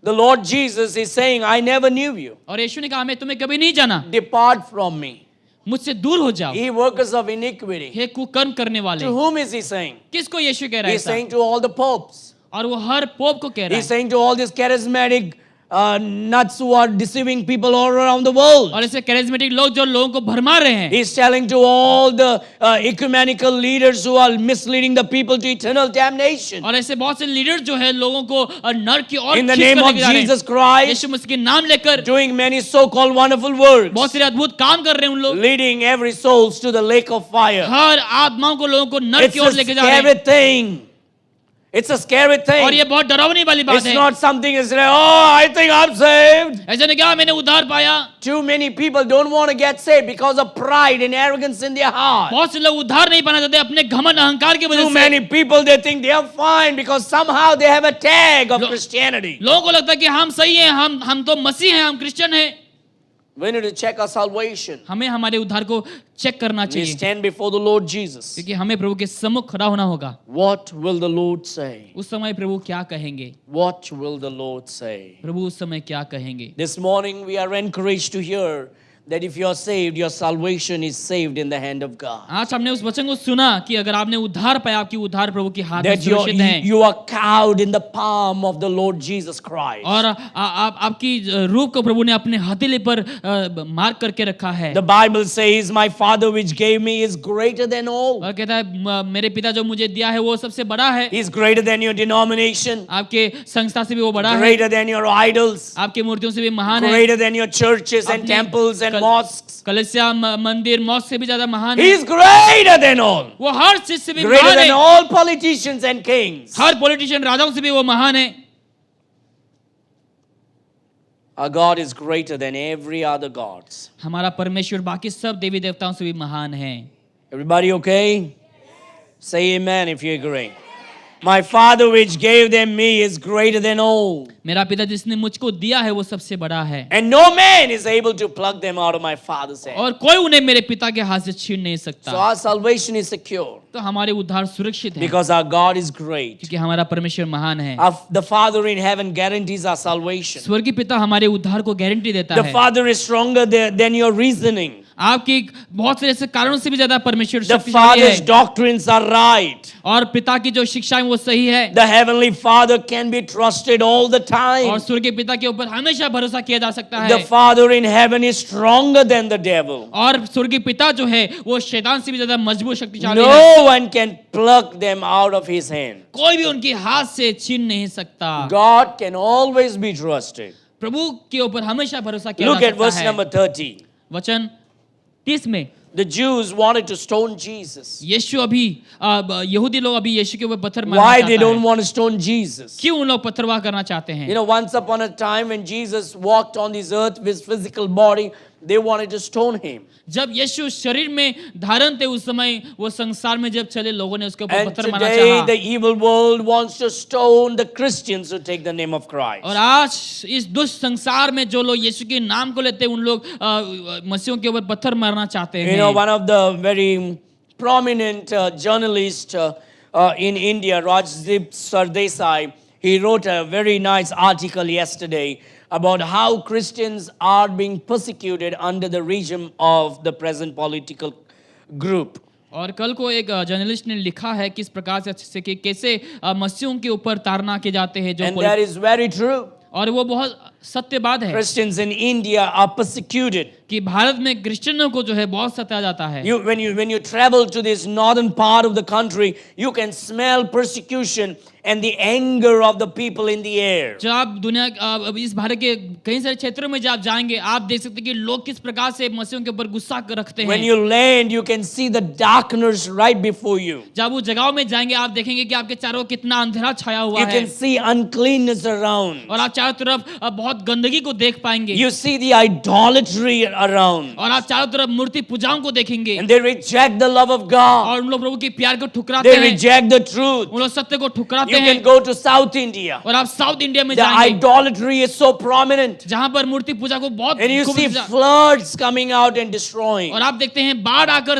The Lord Jesus is saying, I never knew you. और यीशु ने कहा मैं तुम्हें कभी नहीं जाना, Depart from me, मुझसे दूर हो जाओ, ye workers of iniquity. हे कुकर्म करने वाले। To whom is he saying? किसको यीशु कह रहा है He's ऐसा? saying to all the popes. और वो हर पोप को कह रहा He's है saying to all these charismatic nuts who are deceiving people all around the world. और ऐसे कैरिज्मेटिक लोग जो लोगों को भरमा रहे हैं। He's telling to all the ecumenical leaders who are misleading the people to eternal damnation. और ऐसे बहुत से लीडर जो है लोगों को नरक की ओर In the खींच name कर of लेके जा रहे हैं। Jesus Christ, यीशु मसीह के नाम लेकर doing many so-called wonderful works, बहुत सारे अद्भुत काम कर रहे हैं उन लोग। leading every souls to the lake of fire. हर आत्माओं को लोगों को नरक It's की ओर a लेके जा रहे scary हैं। thing. It's a scary और ये thing. बहुत डरावनी वाली बात It's है। not something that's like, oh, I think I'm saved. ऐसा नहीं कहा मैंने उद्धार पाया। Too many people don't want to get saved because of pride and arrogance in their heart. बहुत से लोग उद्धार नहीं पाना चाहते अपने घमंड अहंकार की वजह Too से। many people, they think they are fine because somehow they have a tag of Christianity. लोगों को लगता है कि हम सही हैं, हम तो मसीह हैं, हम क्रिश्चियन हैं। We need to check our salvation. हमें हमारे उद्धार को चेक करना We चाहिए stand before the Lord Jesus. क्योंकि हमें प्रभु के सम्मुख खड़ा होना होगा। What will the Lord say? उस समय प्रभु क्या कहेंगे? What will the Lord say? प्रभु उस समय क्या कहेंगे? This morning we are encouraged to hear that if you are saved, your salvation is saved in the hand of God. आज हमने उस वचन को सुना कि अगर आपने उद्धार पाया, आपकी उद्धार प्रभु के हाथ में That सुरक्षित है you are cowed in the palm of the Lord Jesus Christ. और आपकी रूप को प्रभु ने अपने हथेली पर मार्क करके रखा है। The Bible says, my Father which gave me is greater than all. और कहता है मेरे पिता जो मुझे दिया है वो सबसे बड़ा है। He is greater than your denomination, आपके संस्था से भी वो बड़ा है, greater than your idols, आपकी मूर्तियों से भी महान है, greater than your churches and अपने temples and mosques. कलीसिया मंदिर मॉस्क से भी ज्यादा महान He है। is greater than all. वो हर चीज से भी Greater महान than है। all politicians and kings. Her politician राजाओं से भी वो महान है। Our God is greater than every other gods. हमारा परमेश्वर बाकी सब देवी देवताओं से भी महान है। Everybody okay? Say amen if you agree. My Father which gave them me is greater than all. मेरा पिता जिसने मुझको दिया है वो सबसे बड़ा है And no man is able to pluck them out of my Father's hand. और कोई उन्हें मेरे पिता के हाथ से छीन नहीं So सकता। our salvation is secure तो हमारे उद्धार सुरक्षित है because our God is great. क्योंकि हमारा परमेश्वर महान है। The Father in heaven guarantees our salvation. स्वर्गीय पिता हमारे उद्धार को गारंटी देता The है। Father is stronger than your reasoning. आपकी बहुत से ऐसे कारणों से भी ज्यादा परमेश्वर The शक्तिशाली Father's है doctrines are right. और पिता की जो शिक्षा है वो सही है The Heavenly Father can be trusted all the time. और स्वर्गीय पिता के ऊपर हमेशा भरोसा किया जा सकता The है। Father in heaven is stronger than the devil. और स्वर्गीय पिता जो है वो शैतान से भी ज्यादा मजबूत शक्तिशाली है। No one can pluck them out of his hand. कोई भी उनके हाथ से छीन नहीं सकता। God can always be trusted. प्रभु के ऊपर हमेशा भरोसा किया Look जा at verse सकता number है। 13. वचन 30 में The Jews wanted to stone Jesus. यीशु अभी यहूदी लोग अभी यीशु के ऊपर पत्थर Why मारना they चाहता don't है। want to stone Jesus? क्यों उन लोग पत्थरवाह करना चाहते हैं? You know, once upon a time when Jesus walked on this earth with his physical body, they wanted to stone him. जब यीशु शरीर में धारण थे उस समय वो संसार में जब चले लोगों ने उसके ऊपर And पत्थर मारना today चाहा। the evil world wants to stone the Christians who take the name of Christ. और आज इस दुष्ट संसार में जो लोग यीशु के नाम को लेते हैं उन लोग मसीहों के ऊपर पत्थर मारना चाहते You know, हैं। one of the very prominent journalists in India, Rajdeep Sardesai, he wrote a very nice article yesterday about how Christians are being persecuted under the regime of the present political group. और कल को एक journalist ने लिखा है किस प्रकार से अच्छे से कि कैसे मसीहों के ऊपर ताड़ना किए जाते हैं जो And that is very true. और वो बहुत सत्यवाद है Christians in India are persecuted. कि भारत में क्रिश्चियनों को जो है बहुत सताया जाता है। When you travel to this northern part of the country, you can smell persecution and the anger of the people in the air. जब आप इस भारत के कई सारे क्षेत्रों में जब आप जाएंगे, आप देख सकते हैं कि लोग किस प्रकार से मसीहों के ऊपर गुस्सा रखते When हैं। you land, you can see the darkness right before you. जब उस जगहों में जाएंगे, आप देखेंगे कि आपके चारों ओर कितना अंधेरा छाया हुआ You है can see uncleanness around. और आप चारों तरफ बहुत गंदगी को देख पाएंगे You see the idolatry around. और आप चारों तरफ मूर्ति पूजाओं को देखेंगे And they reject the love of God. और उन लोग प्रभु के प्यार को ठुकराते They हैं, reject the truth. उन लोग सत्य को ठुकराते You हैं। can go to South India. और आप साउथ इंडिया में The जाएंगे idolatry is so prominent. जहां पर मूर्ति पूजा को बहुत And you खूब see जा- floods coming out and destroying. और आप देखते हैं बाढ़ आकर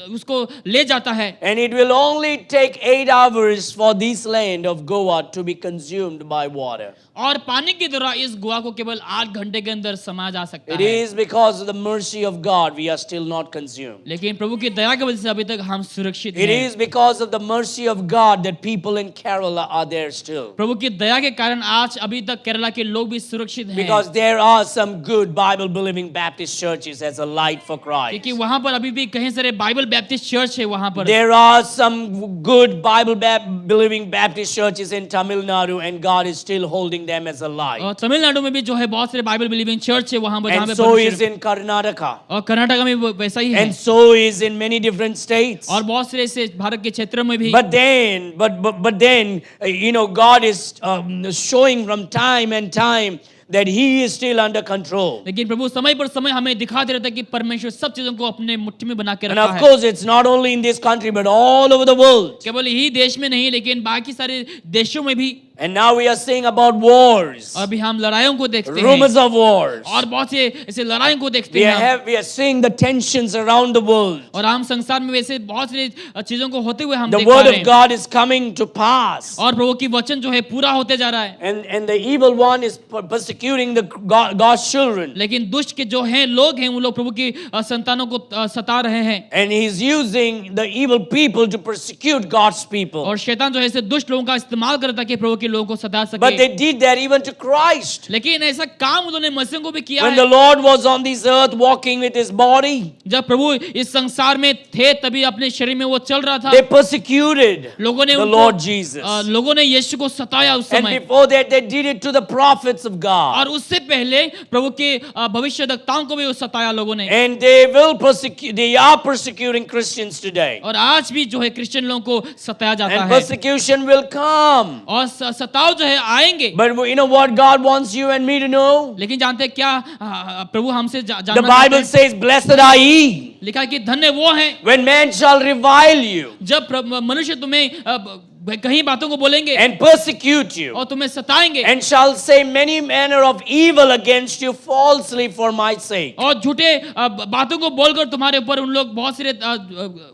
उसको ले जाता है And it will only take 8 hours for this land of Goa to be consumed by water. और पानी के द्वारा इस गोवा को केवल 8 घंटे के अंदर समा जा सकता It है। is because of the mercy of God we are still not consumed. लेकिन प्रभु की दया की वजह से अभी तक हम सुरक्षित It हैं। is because of the mercy of God that people in Kerala are there still. प्रभु की दया के कारण आज अभी तक केरला के लोग भी सुरक्षित हैं, Because there are some good Bible believing Baptist churches as a light for Christ. क्योंकि वहां पर अभी भी कई सारे बाइबल बैप्टिस्ट चर्च है वहां पर। There are some good Bible believing Baptist churches in Tamil Nadu, and God is still holding them as a light. और तमिलनाडु में भी जो है बहुत सारे बाइबल बिलीविंग चर्च है वहां पर जहां And पे so परमेश्वर- is in Karnataka. और कर्नाटक में भी वैसा ही है And so is in many different states. और बहुत सारे ऐसे भारत के क्षेत्रों में भी। But then, you know, God is showing from time and time that He is still under control. लेकिन प्रभु समय पर समय हमें दिखाते रहता है कि परमेश्वर सब चीजों को अपने मुट्ठी में बना के And रखा of है। course, it's not only in this country, but all over the world. केवल यही देश में नहीं लेकिन बाकी सारे देशों में भी। And now we are seeing about wars, और अभी हम लड़ाइयों को देखते rumors हैं of wars. और बहुत से ऐसे लड़ाइयों को देखते We हैं we are seeing the tensions around the world. और हम संसार में वैसे बहुत सारी चीजों को होते हुए हम The देख पा word रहे of हैं God is coming to pass. और प्रभु की वचन जो है पूरा होते जा रहा है। And the evil one is persecuting the God's children. लेकिन दुष्ट के जो हैं लोग हैं उन लोग प्रभु की संतानों को सता रहे हैं And he's using the evil people to persecute God's people. और शैतान जो है ऐसे दुष्ट लोगों का इस्तेमाल करता है कि प्रभु के लोगों को सता सके। But they did that even to Christ. लेकिन ऐसा काम उन्होंने मसीह को भी किया When है। the Lord was on this earth walking with his body, जब प्रभु इस संसार में थे तभी अपने शरीर में वो चल रहा था। they persecuted लोगों ने the उनको- Lord Jesus. लोगों ने यीशु को सताया उस And समय। before that, they did it to the prophets of God. और उससे पहले प्रभु के भविष्यद्वक्ताओं को भी वो सताया लोगों ने। And they are persecuting Christians today. और आज भी जो है क्रिश्चियन लोगों को सताया जाता And है persecution will come. और सताव जो है आएंगे। But you know what God wants you and me to know? लेकिन जानते हैं क्या प्रभु हमसे The जानना चाहते Bible हैं? says, "Blessed are ye लिखा है कि धन्य वो हैं when men shall revile you जब मनुष्य तुम्हें कहीं बातों को बोलेंगे and persecute you, और तुम्हें सताएंगे and shall say many manner of evil against you falsely for my sake." और झूठे बातों को बोलकर तुम्हारे ऊपर उन लोग बहुत सारे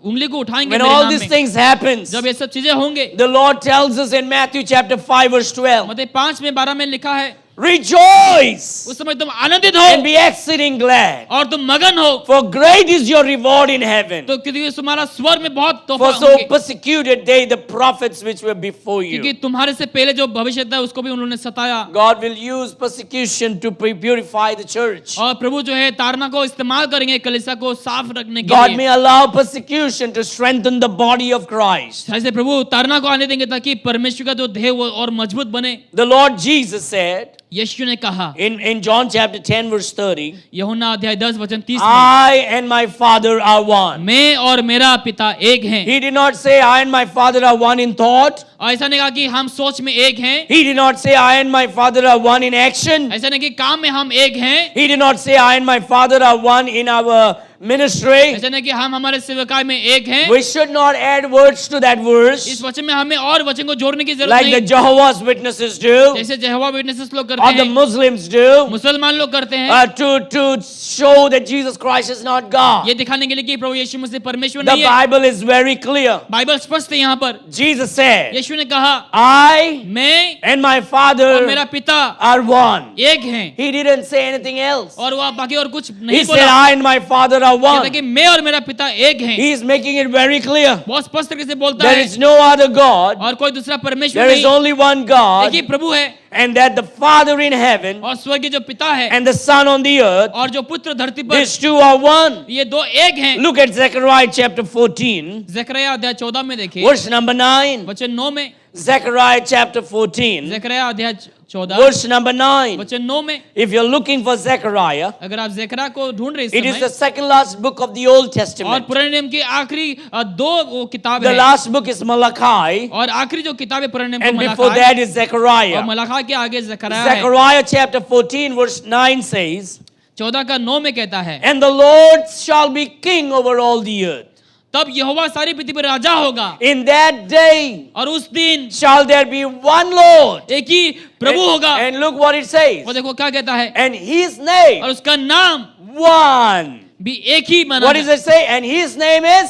उंगली को उठाएंगे When मेरे all नाम these में। things happens, जब ये सब चीजें होंगे the Lord tells us in Matthew chapter 5 verse 12, मत्ती 5:12 में लिखा है "Rejoice उस समय तुम आनंदित and हो be exceeding glad, और तुम मगन हो for great is your reward in heaven. तो क्योंकि तुम्हारा स्वर में बहुत For तोहफा so होंगे persecuted they the prophets which were before क्योंकि you." तुम्हारे से पहले जो भविष्य था उसको भी उन्होंने सताया। God will use persecution to purify the church. और प्रभु जो है ताड़ना को इस्तेमाल करेंगे कलीसिया को साफ रखने के God लिए। may allow persecution to strengthen the body of Christ. ऐसे प्रभु ताड़ना को आने देंगे ताकि परमेश्वर का जो देह वो और मजबूत बने। The Lord Jesus said यीशु ने कहा in John chapter 10 verse 30, यूहन्ना अध्याय 10 वचन 30 में, "I and my Father are one." मैं और मेरा पिता एक हैं। He did not say, "I and my Father are one in thought." और ऐसा नहीं कहा कि हम सोच में एक हैं, He did not say, "I and my Father are one in action." ऐसा नहीं कि काम में हम एक हैं, He did not say, "I and my Father are one in our ministry." ऐसा नहीं कि हम हमारे सेवकाई में एक हैं। We should not add words to that इस verse वचन में हमें और वचन को जोड़ने की जरूरत like the नहीं, Jehovah's Witnesses do जैसे यहोवा विटनेसेस लोग or करते the हैं, Muslims do. मुसलमान लोग करते हैं, To show that Jesus Christ is not God. ये दिखाने के लिए कि प्रभु यीशु मसीह परमेश्वर The नहीं है। Bible is very clear. Bible स्पष्ट है यहाँ पर। Jesus said, यीशु ने कहा "I मैं and my और Father मेरा पिता are one." एक हैं He didn't say anything else. और वह बाकी और कुछ He नहीं said, बोला। "I and my Father are कहता है one. कि मैं और मेरा पिता एक हैं। He is making it very clear. बहुत स्पष्ट तरीके से बोलता There है is no other God. और कोई दूसरा परमेश्वर There is नहीं, only one एक God. ही प्रभु है And that the Father in heaven और स्वर्गीय जो पिता है and the Son on the earth, और जो पुत्र धरती पर, these two are one. ये दो एक हैं। Look at Zechariah chapter 14, जकरिया अध्याय 14 में देखिए verse number 9. वचन 9 में, Zechariah chapter 14, जकरिया अध्याय 14 verse number 9. वचन 9 में, If you're looking for Zechariah, अगर आप जकरिया को ढूंढ रहे it is इस the समय, second last book of the Old और Testament. पुराने नियम की आखिरी दो वो किताब The है, last book is Malachi, और आखिरी जो किताब है पुराने नियम and की before मलाखा that is और Zechariah. मलाखा के आगे जकरिया है। Zechariah chapter 14, verse 9 says, 14 का 9 में कहता है, And the Lord shall be king over all the earth. तब यहोवा सारी पृथ्वी पर राजा होगा, In that day और उस दिन shall there be one Lord. एक ही प्रभु होगा। And look what it says. वो देखो क्या कहता है, And his name, और उसका नाम one. भी एक ही माना What does it say? And his name is?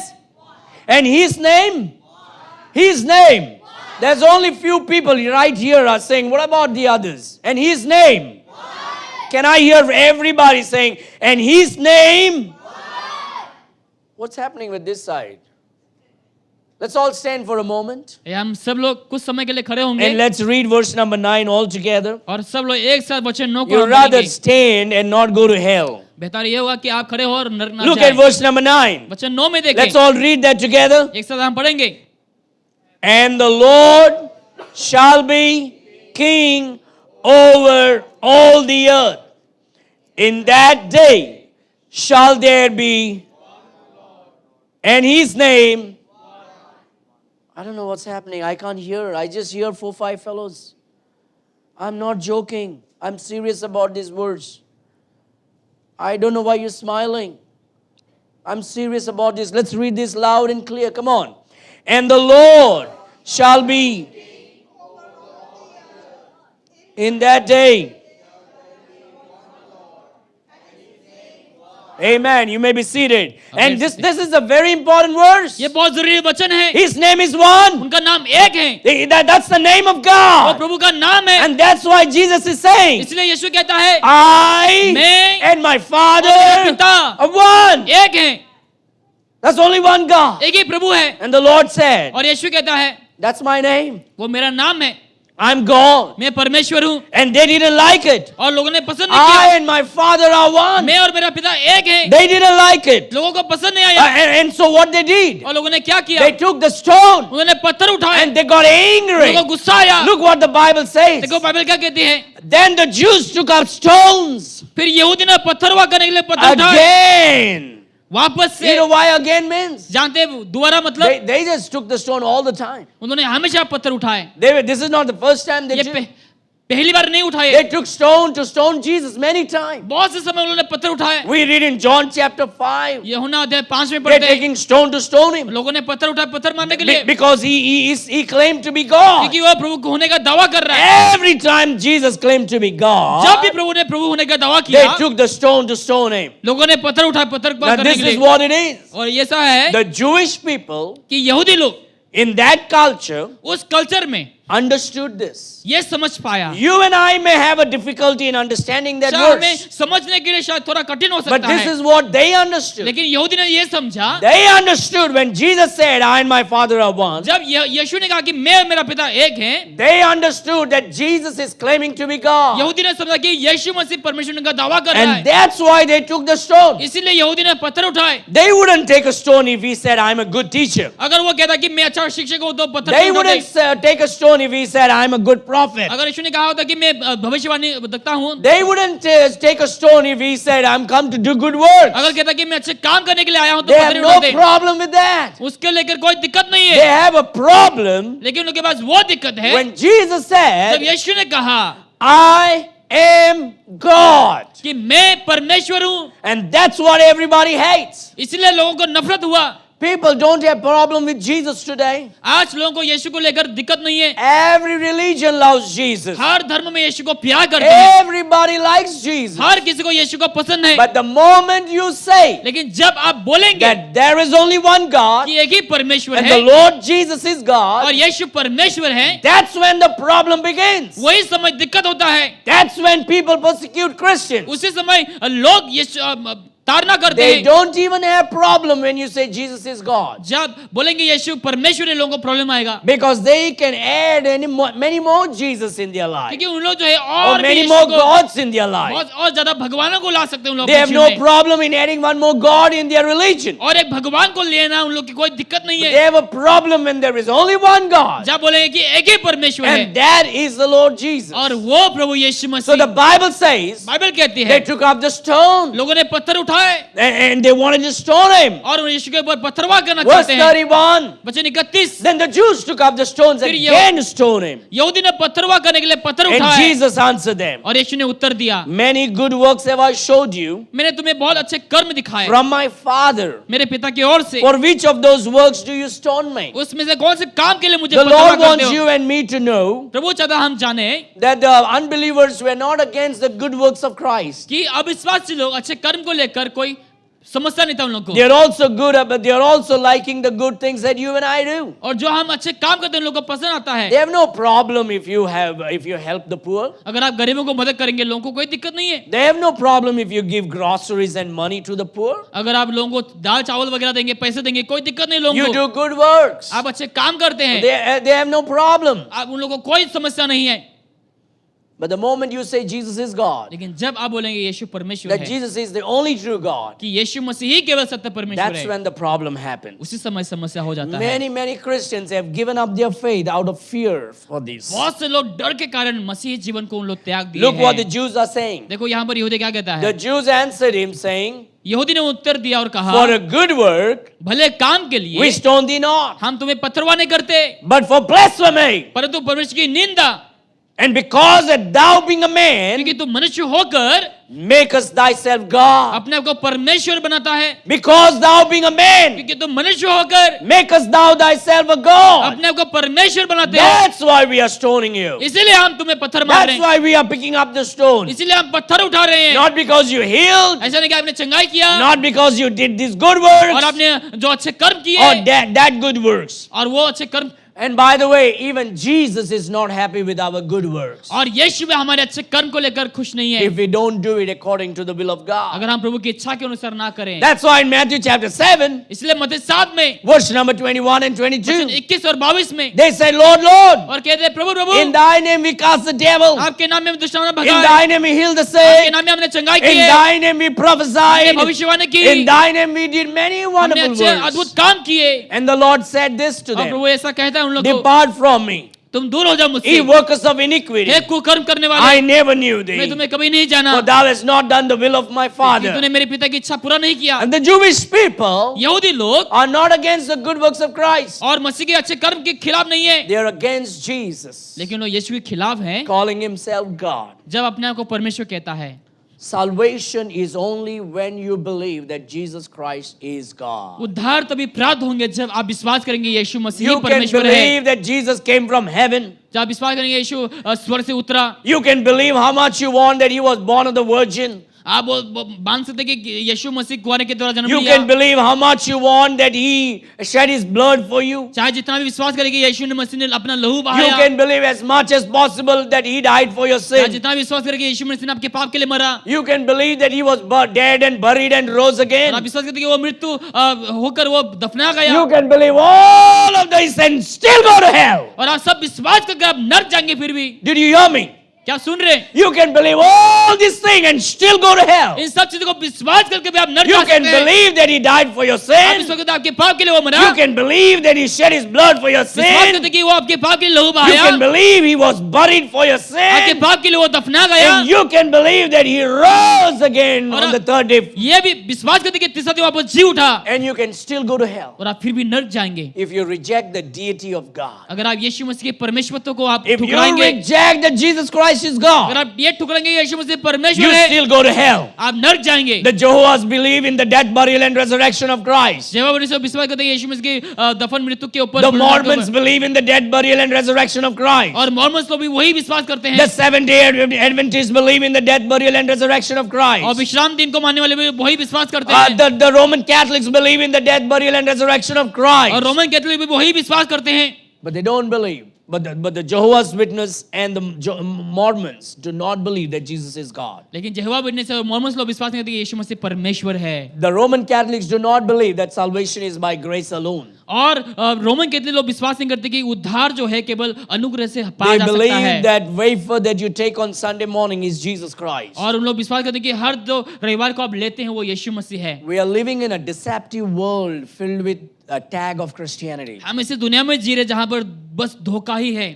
And his name? His name. There's only few people right here are saying, what about the others? And his name. Can I hear everybody saying, and his name? What's happening with this side? Let's all stand for a moment. ये हम सब लोग कुछ समय के लिए खड़े And होंगे let's read verse number 9 all together. और सब लोग एक साथ वचन 9 को You'd हम rather पढ़ेंगे। stand and not go to hell. बेहतर ये होगा कि आप खड़े हो और नरक ना Look at जाए। verse number 9. वचन 9 में Let's देखें, all read that together. एक साथ हम पढ़ेंगे। And the Lord shall be king over all the earth. In that day shall there be, and his name, I don't know what's happening. I can't hear. I just hear 4-5 fellows. I'm not joking. I'm serious about these words. I don't know why you're smiling. I'm serious about this. Let's read this loud and clear. Come on. And the Lord shall be in that day. Amen. You may be seated. And this is a very important verse. ये बहुत जरूरी वचन है। His name is one. उनका नाम एक है, That's the name of वो God. प्रभु का नाम है। And that's why Jesus is saying, इसलिए यीशु कहता है, I मैं and my और मेरा Father पिता are one. एक हैं, That's only one God. एक ही प्रभु है। And the Lord said, और यीशु कहता है, that's my name. वो मेरा नाम है, I'm God. मैं परमेश्वर हूँ। And they didn't like it. और लोगों ने पसंद नहीं I किया। and my Father are one. मैं और मेरा पिता एक हैं। They didn't like it. लोगों को पसंद नहीं आया। And so what they did, और लोगों ने क्या किया? they took the stone उन्होंने पत्थर उठाए, and they got angry. लोगों को गुस्सा आया। Look what the Bible says. देखो बाइबल क्या कहती है, Then the Jews took up stones फिर यहूदी ने पत्थरवा करने के लिए पत्थर उठाए। again. वापस You know से, why again means? जानते हैं दोबारा मतलब, They just took the stone all the time. उन्होंने हमेशा पत्थर उठाए। This is not the first time they ये did. पहली बार नहीं उठाए, They took stone to stone Jesus many times. बहुत से समय उन्होंने पत्थर उठाए। We read in John chapter 5. यूहन्ना अध्याय 5 में They're पढ़ते हैं, taking stone to stone him लोगों ने पत्थर उठाए पत्थर मारने के लिए, because he claimed to be God. क्योंकि वह प्रभु होने का दावा कर रहा है। Every time Jesus claimed to be जब God, भी प्रभु ने प्रभु होने का दावा they किया, took the stone to stone him. लोगों ने पत्थर उठाए पत्थर Now करने this के is लिए। what it is. और ये ऐसा है The Jewish people कि यहूदी लोग in that culture उस कल्चर में understood this. ये समझ पाया। You and I may have a difficulty in understanding that शायद हमें verse, समझने के लिए शायद थोड़ा कठिन हो but सकता this है, is what they understood. लेकिन यहूदी ने ये समझा, They understood when Jesus said, I and my Father are one. जब यीशु ने कहा कि मैं और मेरा पिता एक हैं, They understood that Jesus is claiming to be God. यहूदी ने समझा कि यीशु मसीह परमेश्वर का दावा कर रहा And है, that's why they took the stone. इसीलिए यहूदी ने पत्थर उठाए। They wouldn't take a stone if he said, I'm a good teacher. अगर वो कहता कि मैं अच्छा शिक्षक हूँ तो पत्थर They नहीं wouldn't उठाते। take a stone if he said, I'm a good prophet. अगर यीशु ने कहा होता कि मैं भविष्यवाणी देखता हूँ, They wouldn't take a stone if he said, I'm come to do good works. अगर कहता कि मैं अच्छे काम करने के लिए आया हूँ तो They पत्थर have नहीं no उठाते। problem with that. उसके लेकर कोई दिक्कत नहीं They है, have a problem लेकिन उनके पास वो दिक्कत है when Jesus जब said, यीशु ने कहा I am God. कि मैं परमेश्वर हूँ, And that's what everybody hates. इसलिए लोगों को नफरत हुआ। People don't have problem with Jesus today. आज लोगों को यीशु को लेकर दिक्कत नहीं है, Every religion loves Jesus. हर धर्म में यीशु को प्यार करते हैं, Everybody likes Jesus. हर किसी को यीशु को पसंद है, But the moment you say लेकिन जब आप बोलेंगे that there is only one God कि एक ही परमेश्वर and है the Lord Jesus is और God, यीशु परमेश्वर है, that's when the problem begins. वही समय दिक्कत होता है। That's when people persecute Christians. उसी समय लोग यीशु ताड़ना करते They हैं। don't even have problem when you say Jesus is God. जब बोलेंगे यीशु परमेश्वर है, लोगों को प्रॉब्लम आएगा, Because they can add many more Jesus in their life. क्योंकि उन लोग जो है Or और भी many यीशु more को gods in their life. बहुत और ज्यादा भगवानों को ला सकते हैं उन लोग They have अपने no जीवन में। problem in adding one more God in their religion. और एक भगवान को लेना उन लोग की कोई दिक्कत नहीं They है। have a problem when there is only one God. जब बोलेंगे कि एक ही परमेश्वर है And that is the Lord Jesus. और वो प्रभु यीशु So the Masih. Bible says Bible कहती है they took up the stone लोगों ने पत्थर उठाए and they wanted to stone him. और यीशु के ऊपर पत्थरवाह करना Verse चाहते हैं। 31. वचन 31, Then the Jews took up the stones फिर again to stone him. यहूदी ने पत्थरवाह करने के लिए पत्थर And उठाए Jesus answered them, और यीशु ने उत्तर दिया, many good works have I showed you मैंने तुम्हें बहुत अच्छे कर्म दिखाए from my Father. मेरे पिता की ओर से, For which of those works do you stone me? उसमें से कौन से काम के लिए मुझे The पत्थरवाह Lord करते wants हो? you and me to know प्रभु चाहता हम जाने that the unbelievers were not against the good works of Christ. कि अविश्वासी लोग अच्छे कर्म को लेकर कोई समस्या नहीं था उन लोग को, They are also good, but they are also liking the good things that you and I do. और जो हम अच्छे काम करते हैं उन लोगों को पसंद आता है। They have no problem if you help the poor. अगर आप गरीबों को मदद करेंगे लोगों को कोई दिक्कत नहीं है। They have no problem if you give groceries and money to the poor. अगर आप लोगों को दाल चावल वगैरह देंगे, पैसे देंगे, कोई दिक्कत नहीं लोगों You को। do good works. आप अच्छे काम करते हैं, They have no problem. आप उन लोगों को कोई समस्या नहीं है। But the moment you say Jesus is God, लेकिन जब आप बोलेंगे यीशु परमेश्वर that है, Jesus is the only true God, कि यीशु मसीह ही केवल सत्य परमेश्वर that's है, when the problem happens. उसी समय समस्या हो जाता है। Many Christians have given up their faith out of fear for this. बहुत से लोग डर के कारण मसीह जीवन को उन लोग त्याग दिए Look what the हैं। Jews are saying. देखो यहाँ पर यहूदी क्या कहता The है, Jews answered him saying, यहूदी ने उत्तर दिया और कहा, for a good work, भले काम के we लिए stone thee not, हम तुम्हें पत्थरवाह नहीं करते, but for blasphemy. परंतु परमेश्वर की निंदा, And because that thou being a man, क्योंकि तू मनुष्य होकर makest thyself God. अपने आप को परमेश्वर बनाता है, Because thou being a man, क्योंकि तू मनुष्य होकर makest thou thyself a God. अपने आप को परमेश्वर बनाते हैं, That's why we are stoning you. इसीलिए हम तुम्हें पत्थर मार रहे That's हैं, why we are picking up the stone. इसीलिए हम पत्थर उठा रहे हैं। Not because you healed, ऐसा नहीं कि आपने चंगाई किया not because you did these good और works, आपने जो अच्छे कर्म or किए that good works. और वो अच्छे कर्म, And by the way, even Jesus is not happy with our good works और यीशु भी हमारे अच्छे कर्म को लेकर खुश नहीं है if we don't do it according to the will of God. अगर हम प्रभु की इच्छा के अनुसार ना करें। That's why in Matthew chapter 7, इसलिए मत्ती 7 में verse number 21 and 22, 21 और 22 में they say, Lord, Lord, और कहते हैं, प्रभु प्रभु in thy name we cast the devil, आपके नाम में हम दुष्टात्मा in भगाए, thy name we healed the आपके sick, नाम में हमने चंगाई की in है, thy name we prophesied, हमने भविष्यवाणी की, in thy name we did many हमने wonderful अच्छे works. अद्भुत काम किए। And the Lord said this to और them, प्रभु ऐसा कहता है उन लोगों को, depart from me, तुम दूर हो जाओ मुझसे, ye workers of iniquity, हे कुकर्म करने I वाले, never knew मैं thee, तुम्हें कभी नहीं जाना, for thou hast not done the will of my कि Father. तूने मेरे पिता की इच्छा पूरा नहीं किया। And the Jewish people यहूदी लोग are not against the good works of Christ. और मसीह के अच्छे कर्म के खिलाफ नहीं है, They are against Jesus, लेकिन वो यीशु के खिलाफ हैं calling himself God. जब अपने आप को परमेश्वर कहता है। Salvation is only when you believe that Jesus Christ is God. उद्धार तभी प्राप्त होंगे जब आप विश्वास करेंगे यीशु मसीह ही You can परमेश्वर है। believe that Jesus came from heaven. जब आप विश्वास करेंगे यीशु स्वर्ग से उतरा, You can believe how much you want that he was born of the virgin. आप मान सकते हैं कि यीशु मसीह कुआरे के द्वारा जन्म You लिया। can believe how much you want that he shed his blood for you. चाहे जितना भी विश्वास करेंगे यीशु ने मसीह ने अपना लहू You बहाया, can believe as much as possible that he died for your चाहे sin. जितना भी विश्वास करेंगे यीशु मसीह ने आपके पाप के लिए मरा, You can believe that he was dead and buried and rose और आप again. विश्वास करते हैं कि वो मृत्यु होकर वो दफना गया, You can believe all of this and still go to hell. और आप सब विश्वास करके आप नरक जाएंगे फिर भी। Did you hear me? क्या सुन रहे हैं? You can believe all this thing and still go to hell. इन सब चीजों को विश्वास करके भी आप नरक You जा can सकते हैं। believe that he died for your आप sin. विश्वास करते हैं आपके पाप के लिए वो मरा, You can believe that he shed his blood for your विश्वास sin. करते हैं कि वो आपके पाप के लिए लहू You बहाया, can believe he was buried for your आपके sin. पाप के लिए वो दफना गया, And you can believe that he rose again और on the third day. ये भी विश्वास करते हैं कि तीसरा दिन वापस जी उठा, And you can still go to hell और आप फिर भी नरक जाएंगे if you reject the deity of God. अगर आप यीशु मसीह के परमेश्वरत्व को आप If you ठुकराएंगे, reject that Jesus Christ is अगर God, आप ये ठुकराएंगे यीशु मसीह you परमेश्वर है, still go to hell. आप नरक जाएंगे। The Jehovah's believe in the death, burial, and resurrection of Christ. जेवा बनी से विश्वास करते हैं यीशु मसीह की दफन मृत्यु के ऊपर, The Mormons believe in the death, burial, and resurrection of Christ. और मॉर्मन्स लोग भी वही विश्वास करते The हैं, Seventh-day Adventists believe in the death, burial, and resurrection of और Christ. विश्राम दिन को मानने वाले भी वही विश्वास करते हैं, The Roman Catholics believe in the death, burial, and resurrection of और Christ. रोमन कैथोलिक भी वही विश्वास करते हैं, But they don't believe But the Jehovah's Witness and the Mormons do not believe that Jesus is God. लेकिन यहोवा witness और Mormons लोग विश्वास नहीं करते कि यीशु मसीह परमेश्वर है। The Roman Catholics do not believe that salvation is by grace alone. और रोमन कैथोलिक लोग विश्वास नहीं करते कि उद्धार जो है केवल अनुग्रह से पाया They जा सकता believe है। that wafer that you take on Sunday morning is Jesus Christ. और उन लोग विश्वास करते हैं कि हर जो रविवार को आप लेते हैं वो यीशु मसीह है। We are living in a deceptive world filled with a tag of Christianity. हम इस दुनिया में जी रहे जहां पर बस धोखा ही है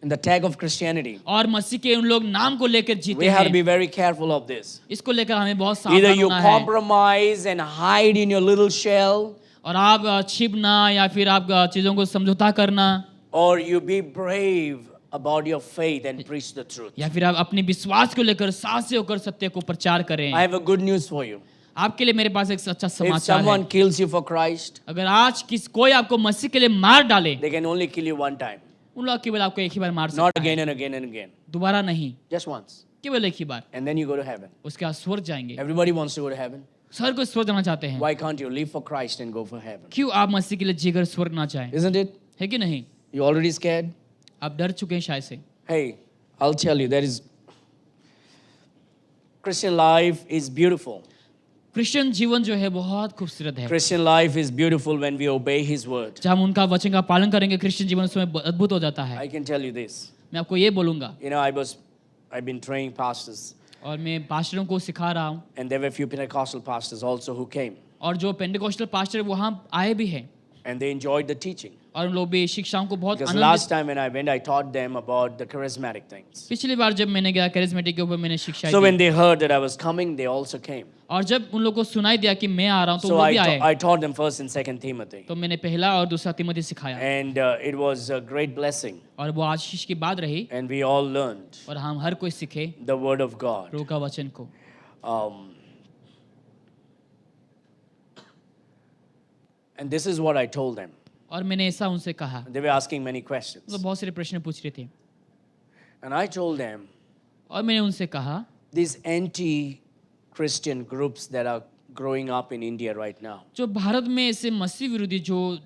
In the tag of Christianity. और मसीह के उन लोग नाम को लेकर जीते We have to be हैं। very careful of this. इसको लेकर हमें बहुत Either सावधान you होना है। compromise and hide in your little shell, और आप छिपना या फिर आप चीजों को समझौता करना or you be brave about your faith and preach the truth. या फिर आप अपने विश्वास को लेकर साहसी होकर सत्य को प्रचार करें। I have a good news for you. आपके लिए मेरे पास एक अच्छा If समाचार है। someone kills you for Christ, अगर आज कोई आपको मसीह के लिए मार डाले, they can only kill you one time, उन लोग केवल आपको एक ही बार मार not सकते again हैं, and again and again. दोबारा नहीं, Just once. केवल एक ही बार। And then you go to heaven. उसके बाद स्वर्ग जाएंगे। Everybody wants to go to heaven. स्वर्ग को स्वर्ग जाना चाहते हैं। Why can't you live for Christ and go for heaven? क्यों आप मसीह के लिए जीकर स्वर्ग ना चाहें? Isn't it? है कि नहीं? You already scared? आप डर चुके हैं शायद से। Hey, I'll tell you, there is Christian life is beautiful. Christian जीवन जो है बहुत खूबसूरत है। Christian life is beautiful when we obey His word. जब हम उनका वचन का पालन करेंगे क्रिश्चियन जीवन उसमें अद्भुत हो जाता है। I can tell you this. मैं आपको ये बोलूंगा You know, I've been training pastors, और मैं पास्टरों को सिखा रहा हूँ and there were a few Pentecostal pastors also who came, और जो पेंटिकोस्टल पास्टर वहाँ आए भी हैं and they enjoyed the teaching. और उन लोग भी शिक्षाओं को बहुत Because Anand. last time when I went, I taught them about the charismatic things. पिछली बार जब मैंने गया कैरिस्मेटिक के ऊपर मैंने शिक्षा So the when they heard that I was coming, they also came. और जब उन लोगों को सुनाई दिया कि मैं आ रहा हूँ तो So वो भी आए। I taught them first and second Timothy, तो मैंने पहला और दूसरा तिमोथी सिखाया and it was a great blessing, और वो आशीष की बात रही and we all learned और हम हर कोई सीखे the word of God. प्रभु का वचन को। And this is what I told them. और मैंने ऐसा उनसे कहा, They were asking many वो questions, बहुत सारे प्रश्न पूछ रहे थे and I told them और मैंने उनसे कहा these anti-Christian groups that are growing up in India right now, जो भारत में ऐसे मसीह विरोधी जो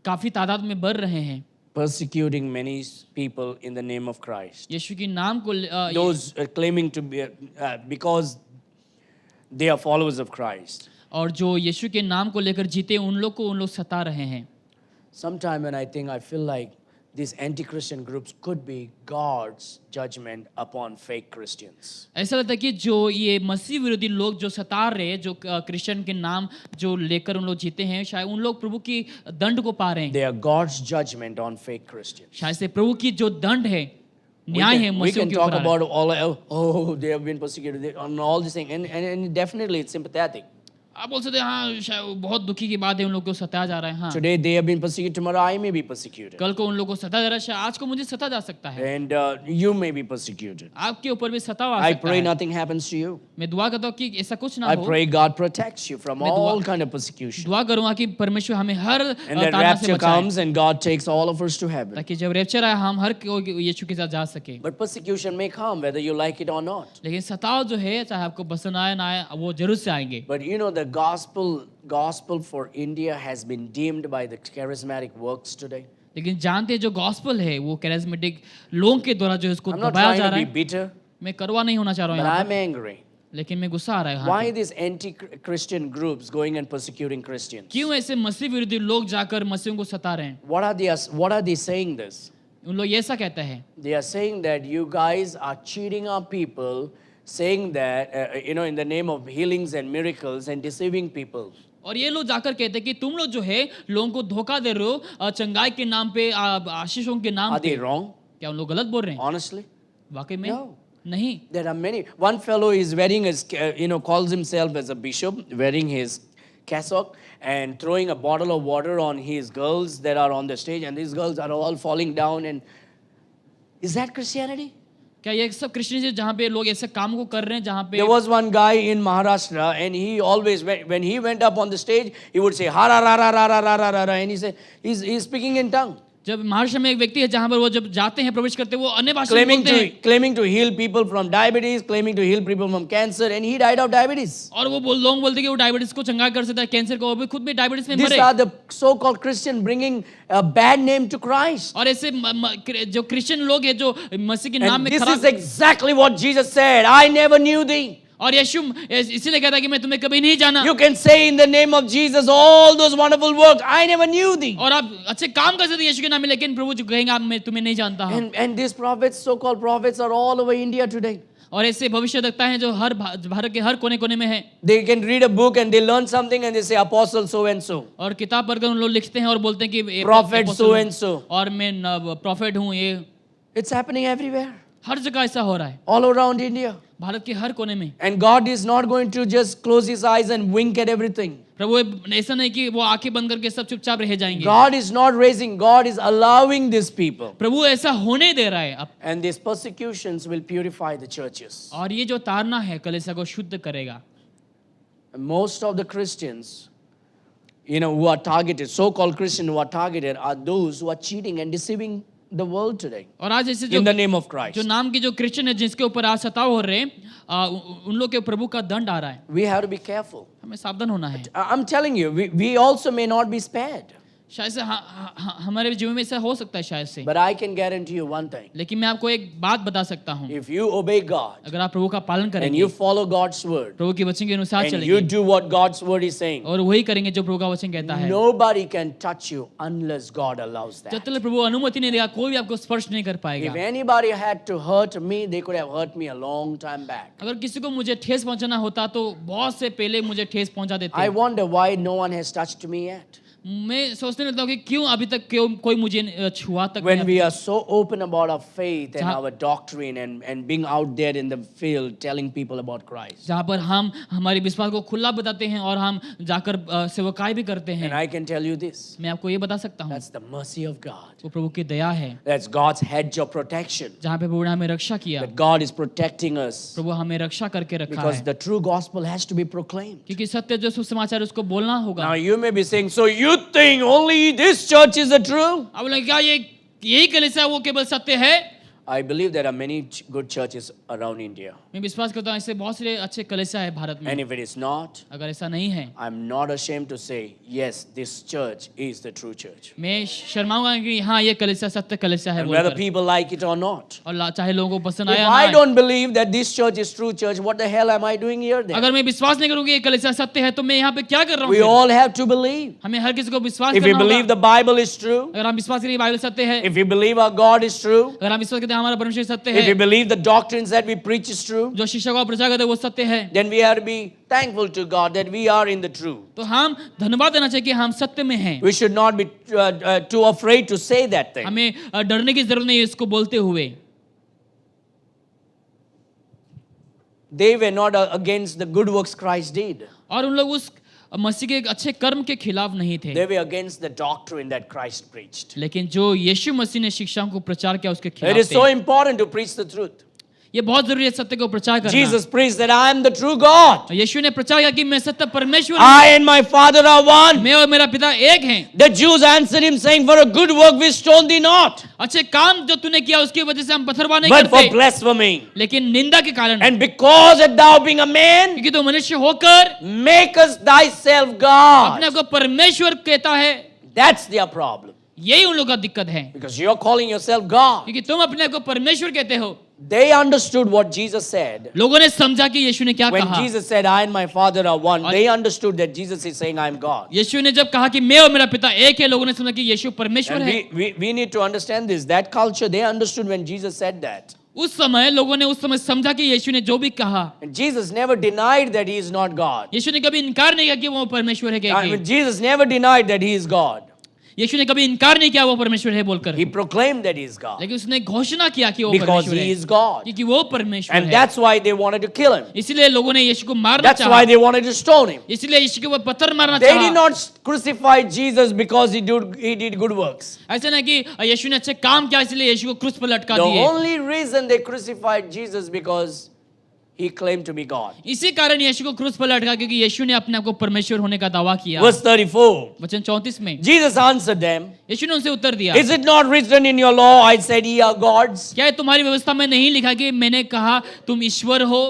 काफी तादाद में बढ़ रहे हैं, persecuting many people in the name of Christ. यीशु के नाम को Those claiming to be because they are followers of Christ. और जो यीशु के नाम को लेकर जीते उन लोग को उन लोग सता रहे हैं। Sometime when I feel like these anti-Christian groups could be God's judgment upon fake Christians. ऐसा लगता है कि जो ये मसीह विरोधी लोग जो सता रहे हैं, जो क्रिश्चियन के नाम जो लेकर उन लोग जीते हैं, शायद उन लोग प्रभु की दंड को पा रहे हैं। They are God's judgment on fake Christians. शायद से प्रभु की जो दंड है, न्याय है We मसीहों can के talk ऊपर आ रहा about all they have been persecuted and all these things, and definitely it's sympathetic. है। आप बोल सकते हैं हाँ शायद वो बहुत दुखी की बात है, उन लोगों को सताया जा रहा है। हाँ Today they have been persecuted, tomorrow I may be persecuted, कल को उन लोगों को सताया जा रहा है, शायद आज को मुझे सता जा सकता है, and you may be persecuted. आपके ऊपर भी सताव आ I सकता pray है। nothing happens to you. मैं दुआ करता हूँ कि ऐसा कुछ ना I हो। pray God protects you from मैं दुआ- all kind of persecution, दुआ करूंगा कि परमेश्वर हमें हर and that ताना से rapture बचाए, comes and God takes all of us to heaven. ताकि जब रैप्चर आए हम हर कोई यीशु के साथ जा सके। But persecution may come whether you like it or not. लेकिन सताव जो है चाहे आपको पसंद आए ना आए वो जरूर से आएंगे। But you know, the gospel for India has been deemed by the charismatic works today. लेकिन जानते हैं जो गॉस्पल है वो कैरिस्मेटिक लोगों के द्वारा जो इसको I'm not दबाया trying जा to रहा be है। bitter, मैं करवा नहीं होना चाह रहा हूँ but यहाँ I'm पर, angry. लेकिन मैं गुस्सा आ रहा है यहाँ Why पे। these anti-Christian groups going and persecuting Christians? क्यों ऐसे मसीह विरोधी लोग जाकर मसीहों को सता रहे हैं? What are they saying this? उन लोग ऐसा कहते हैं They are saying that you guys are cheating our people, saying that, in the name of healings and miracles and deceiving people. और ये लोग जाकर कहते हैं कि तुम लोग जो है लोगों को धोखा दे रहे हो चंगाई के नाम पे, आशीषों के नाम Are पे। they wrong? क्या उन लोग गलत बोल रहे हैं? Honestly? वाकई में No. नहीं। There are many. One fellow is wearing his, calls himself as a bishop, wearing his cassock and throwing a bottle of water on his girls that are on the stage, and these girls are all falling down. And is that Christianity? क्या ये सब Christian है जहाँ पे लोग ऐसे काम को कर रहे हैं जहाँ पे There was one guy in Maharashtra, and he always, when he went up on the stage, he would say, ha ra ra ra ra ra ra ra ra, and he said, he's speaking in tongue. जब महाराष्ट्र में एक व्यक्ति है जहां पर वो जब जाते हैं प्रवेश करते हैं वो अन्य भाषा में बोलते हैं claiming to heal people from diabetes, claiming to heal people from cancer, and he died of diabetes. और वो लोग बोलते हैं कि वो डायबिटीज को चंगा कर सकता है, कैंसर को, वो भी खुद भी डायबिटीज में These मरे। are the so-called Christian bringing a bad name to Christ. और ऐसे जो क्रिश्चियन लोग हैं जो मसीह के नाम And में this खराब, is exactly what Jesus said. I never knew thee. और यीशु इसीलिए कहता है कि मैं तुम्हें कभी नहीं जाना। You can say in the name of Jesus all those wonderful works. I never knew thee. और आप अच्छे काम कर सकते हैं यीशु के नाम में, लेकिन प्रभु जो कहेंगे आप मैं तुम्हें नहीं जानता हूं। And these prophets, so-called prophets, are all over India today. और ऐसे भविष्य वक्ता हैं जो हर भारत के हर कोने कोने में है। They can read a book and they learn something and they say apostle so and so. और किताब पढ़कर उन लोग लिखते हैं और बोलते हैं कि Prophet so and so. और मैं प्रॉफिट हूँ। ये It's happening everywhere. हर जगह ऐसा हो रहा है, All around India. भारत के हर कोने में। And God is not going to just close his eyes and wink at everything. प्रभु ऐसा नहीं कि वो आंखें बंद करके सब चुपचाप रह जाएंगे। God is not raising, God is allowing these people. प्रभु ऐसा होने दे रहा है अब। And these persecutions will purify the churches. और ये जो तारना है कलीसिया को शुद्ध करेगा। Most of the Christians, who are targeted, so-called Christians who are targeted, are those who are cheating and deceiving the world today. और आज ऐसे In the name of Christ. जो नाम के जो क्रिश्चियन है जिसके ऊपर आज सताव हो रहे हैं, उन लोग के प्रभु का दंड आ रहा है। We have to be careful. हमें सावधान होना है। I'm telling you, we also may not be spared. शायद से हमारे जीवन में ऐसा हो सकता है शायद से, But I can guarantee you one thing. लेकिन मैं आपको एक बात बता सकता हूँ, If you obey God अगर आप प्रभु का पालन and करेंगे, you follow God's word प्रभु के वचन के अनुसार and you चलेंगे do what God's word is saying, और वही करेंगे जो प्रभु का वचन कहता है, nobody can touch you unless God allows जब that. तक प्रभु अनुमति नहीं देगा कोई भी आपको स्पर्श नहीं कर If पाएगा। anybody had to hurt me, they could have hurt me a long time back. अगर किसी को मुझे ठेस पहुंचाना होता तो बहुत से पहले मुझे ठेस पहुंचा I देते। wonder why no one has touched me yet. मैं सोचने लगता हूँ कि क्यों अभी तक कोई मुझे छुआ तक When नहीं। we are so open about our faith and जहाँ- our doctrine and being out there in the field telling people about Christ. जहाँ पर हम हमारे विश्वास को खुला बताते हैं और हम जाकर सेवकाई भी करते And हैं। I can tell you this, मैं आपको ये बता सकता हूँ, that's the mercy of God. वो प्रभु की दया है, That's God's hedge of protection. जहाँ पे प्रभु ने हमें रक्षा किया। That God is protecting us प्रभु हमें रक्षा करके रखा because है, the true gospel has to be proclaimed. क्योंकि सत्य जो सुसमाचार उसको बोलना होगा। Now you may be saying, so you think only this church is the true? अब बोले क्या ये यही कलीसिया वो केवल सत्य है? I believe there are many good churches around India. मैं विश्वास करता हूँ ऐसे बहुत सारे अच्छे कलीसिया है भारत में। And if it is not, अगर ऐसा नहीं है, I'm not ashamed to say, yes, this church is the true church. मैं शर्माऊंगा कि हाँ ये कलीसिया सत्य कलीसिया है And whether बोलकर। people like it or not. और चाहे लोगों को पसंद If आया I ना आए। don't believe that this church is true church, what the hell am I doing here then? अगर मैं विश्वास नहीं करूँगी ये कलीसिया सत्य है तो मैं यहाँ पे क्या कर रहा हूँ We फिर? all have to believe. हमें हर किसी को विश्वास If we करना believe होगा। the Bible is true, अगर हम विश्वास करें बाइबल सत्य है, if we believe our God is true, अगर हम विश्वास करते हैं हमारा परमेश्वर सत्य if we है, believe the doctrines that we preach is true, जो शिक्षा को प्रचार करते हैं वो सत्य है, then we have to be thankful to God that we are in the true. तो हम धन्यवाद देना चाहिए कि हम सत्य में हैं। We should not be too afraid to say that thing. हमें डरने की जरूरत नहीं है इसको बोलते हुए। They were not against the good works Christ did. और उन लोग उस मसीह के एक अच्छे कर्म के खिलाफ नहीं थे, They were against the doctrine that Christ preached. लेकिन जो यीशु मसीह ने शिक्षाओं को प्रचार किया उसके It खिलाफ is so थे। important to preach the truth. ये बहुत जरूरी है सत्य को प्रचार करना। Jesus preached that I am the true God. यीशु ने प्रचार किया कि मैं सत्य परमेश्वर हूँ, I and my Father are one. मैं और मेरा पिता एक हैं। The Jews answered him saying, for a good work we stone thee not, अच्छे काम जो तूने किया उसकी वजह से हम पत्थरवाह नहीं but for करते, blasphemy. लेकिन निंदा के कारण, And because that thou being a man, क्योंकि तू मनुष्य होकर makest thyself God. अपने आप को परमेश्वर कहता है। That's their problem. यही उन लोगों का दिक्कत है, Because you're calling yourself God. क्योंकि तुम अपने आप को परमेश्वर कहते हो। They understood what Jesus said. लोगों ने समझा कि यीशु ने क्या When कहा। Jesus said, I and my Father are one, they understood that Jesus is saying, I am God. यीशु ने जब कहा कि मैं और मेरा पिता एक है, लोगों ने समझा कि यीशु परमेश्वर And है। we need to understand this. That culture, they understood when Jesus said that. उस समय लोगों ने उस समय समझा कि यीशु ने जो भी कहा, And Jesus never denied that he is not God. यीशु ने कभी इनकार नहीं किया कि वो परमेश्वर है। I mean, Jesus never denied that he is God. यीशु ने कभी इनकार नहीं किया वो परमेश्वर है बोलकर, He proclaimed that he is God. लेकिन उसने घोषणा किया कि वो Because परमेश्वर he है, is God. क्योंकि वो परमेश्वर And है। that's why they wanted to kill him. इसीलिए लोगों ने यीशु को मारना That's चाहा, why they wanted to stone him. इसलिए यीशु के ऊपर पत्थर मारना They did चाहा। not crucify Jesus because he did good works. ऐसा नहीं कि यीशु ने अच्छे काम किया इसलिए यीशु को क्रूस पर लटका The दिए। only reason they crucified Jesus because he claimed to be God. इसी कारण यीशु को क्रूस पर लटका, क्योंकि यीशु ने अपने आप को परमेश्वर होने का दावा किया। Verse 34. वचन 34 में Jesus answered them, यीशु ने उनसे उत्तर दिया, is it not written in your law, I said ye are gods? क्या तुम्हारी व्यवस्था में नहीं लिखा कि मैंने कहा तुम ईश्वर हो?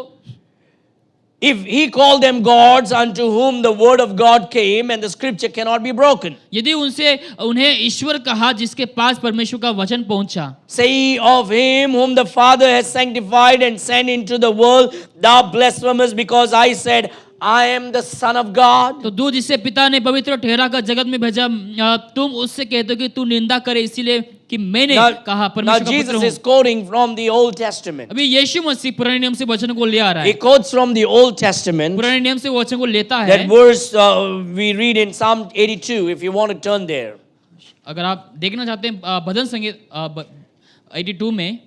If he called them gods unto whom the word of God came and the scripture cannot be broken. यदि उन्हें ईश्वर कहा जिसके पास परमेश्वर का वचन पहुंचा, Say ye of him whom the Father has sanctified and sent into the world, thou blasphemous, because I said, I am the Son of God. तो तू जिसे पिता ने पवित्र ठहरा कर जगत में भेजा, तुम उससे कहते हो कि तू निंदा करे इसीलिए कि मैंने कहा Now परमेश्वर का पुत्र Jesus हूं। is quoting from the Old Testament. अभी यीशु मसीह पुराने नियम से वचन को ले आ रहा He है, quotes from the Old Testament. पुराने नियम से वचन को लेता है। That verse we read in Psalm 82, if you want to turn there. अगर आप देखना चाहते हैं भजन संगीत 82 में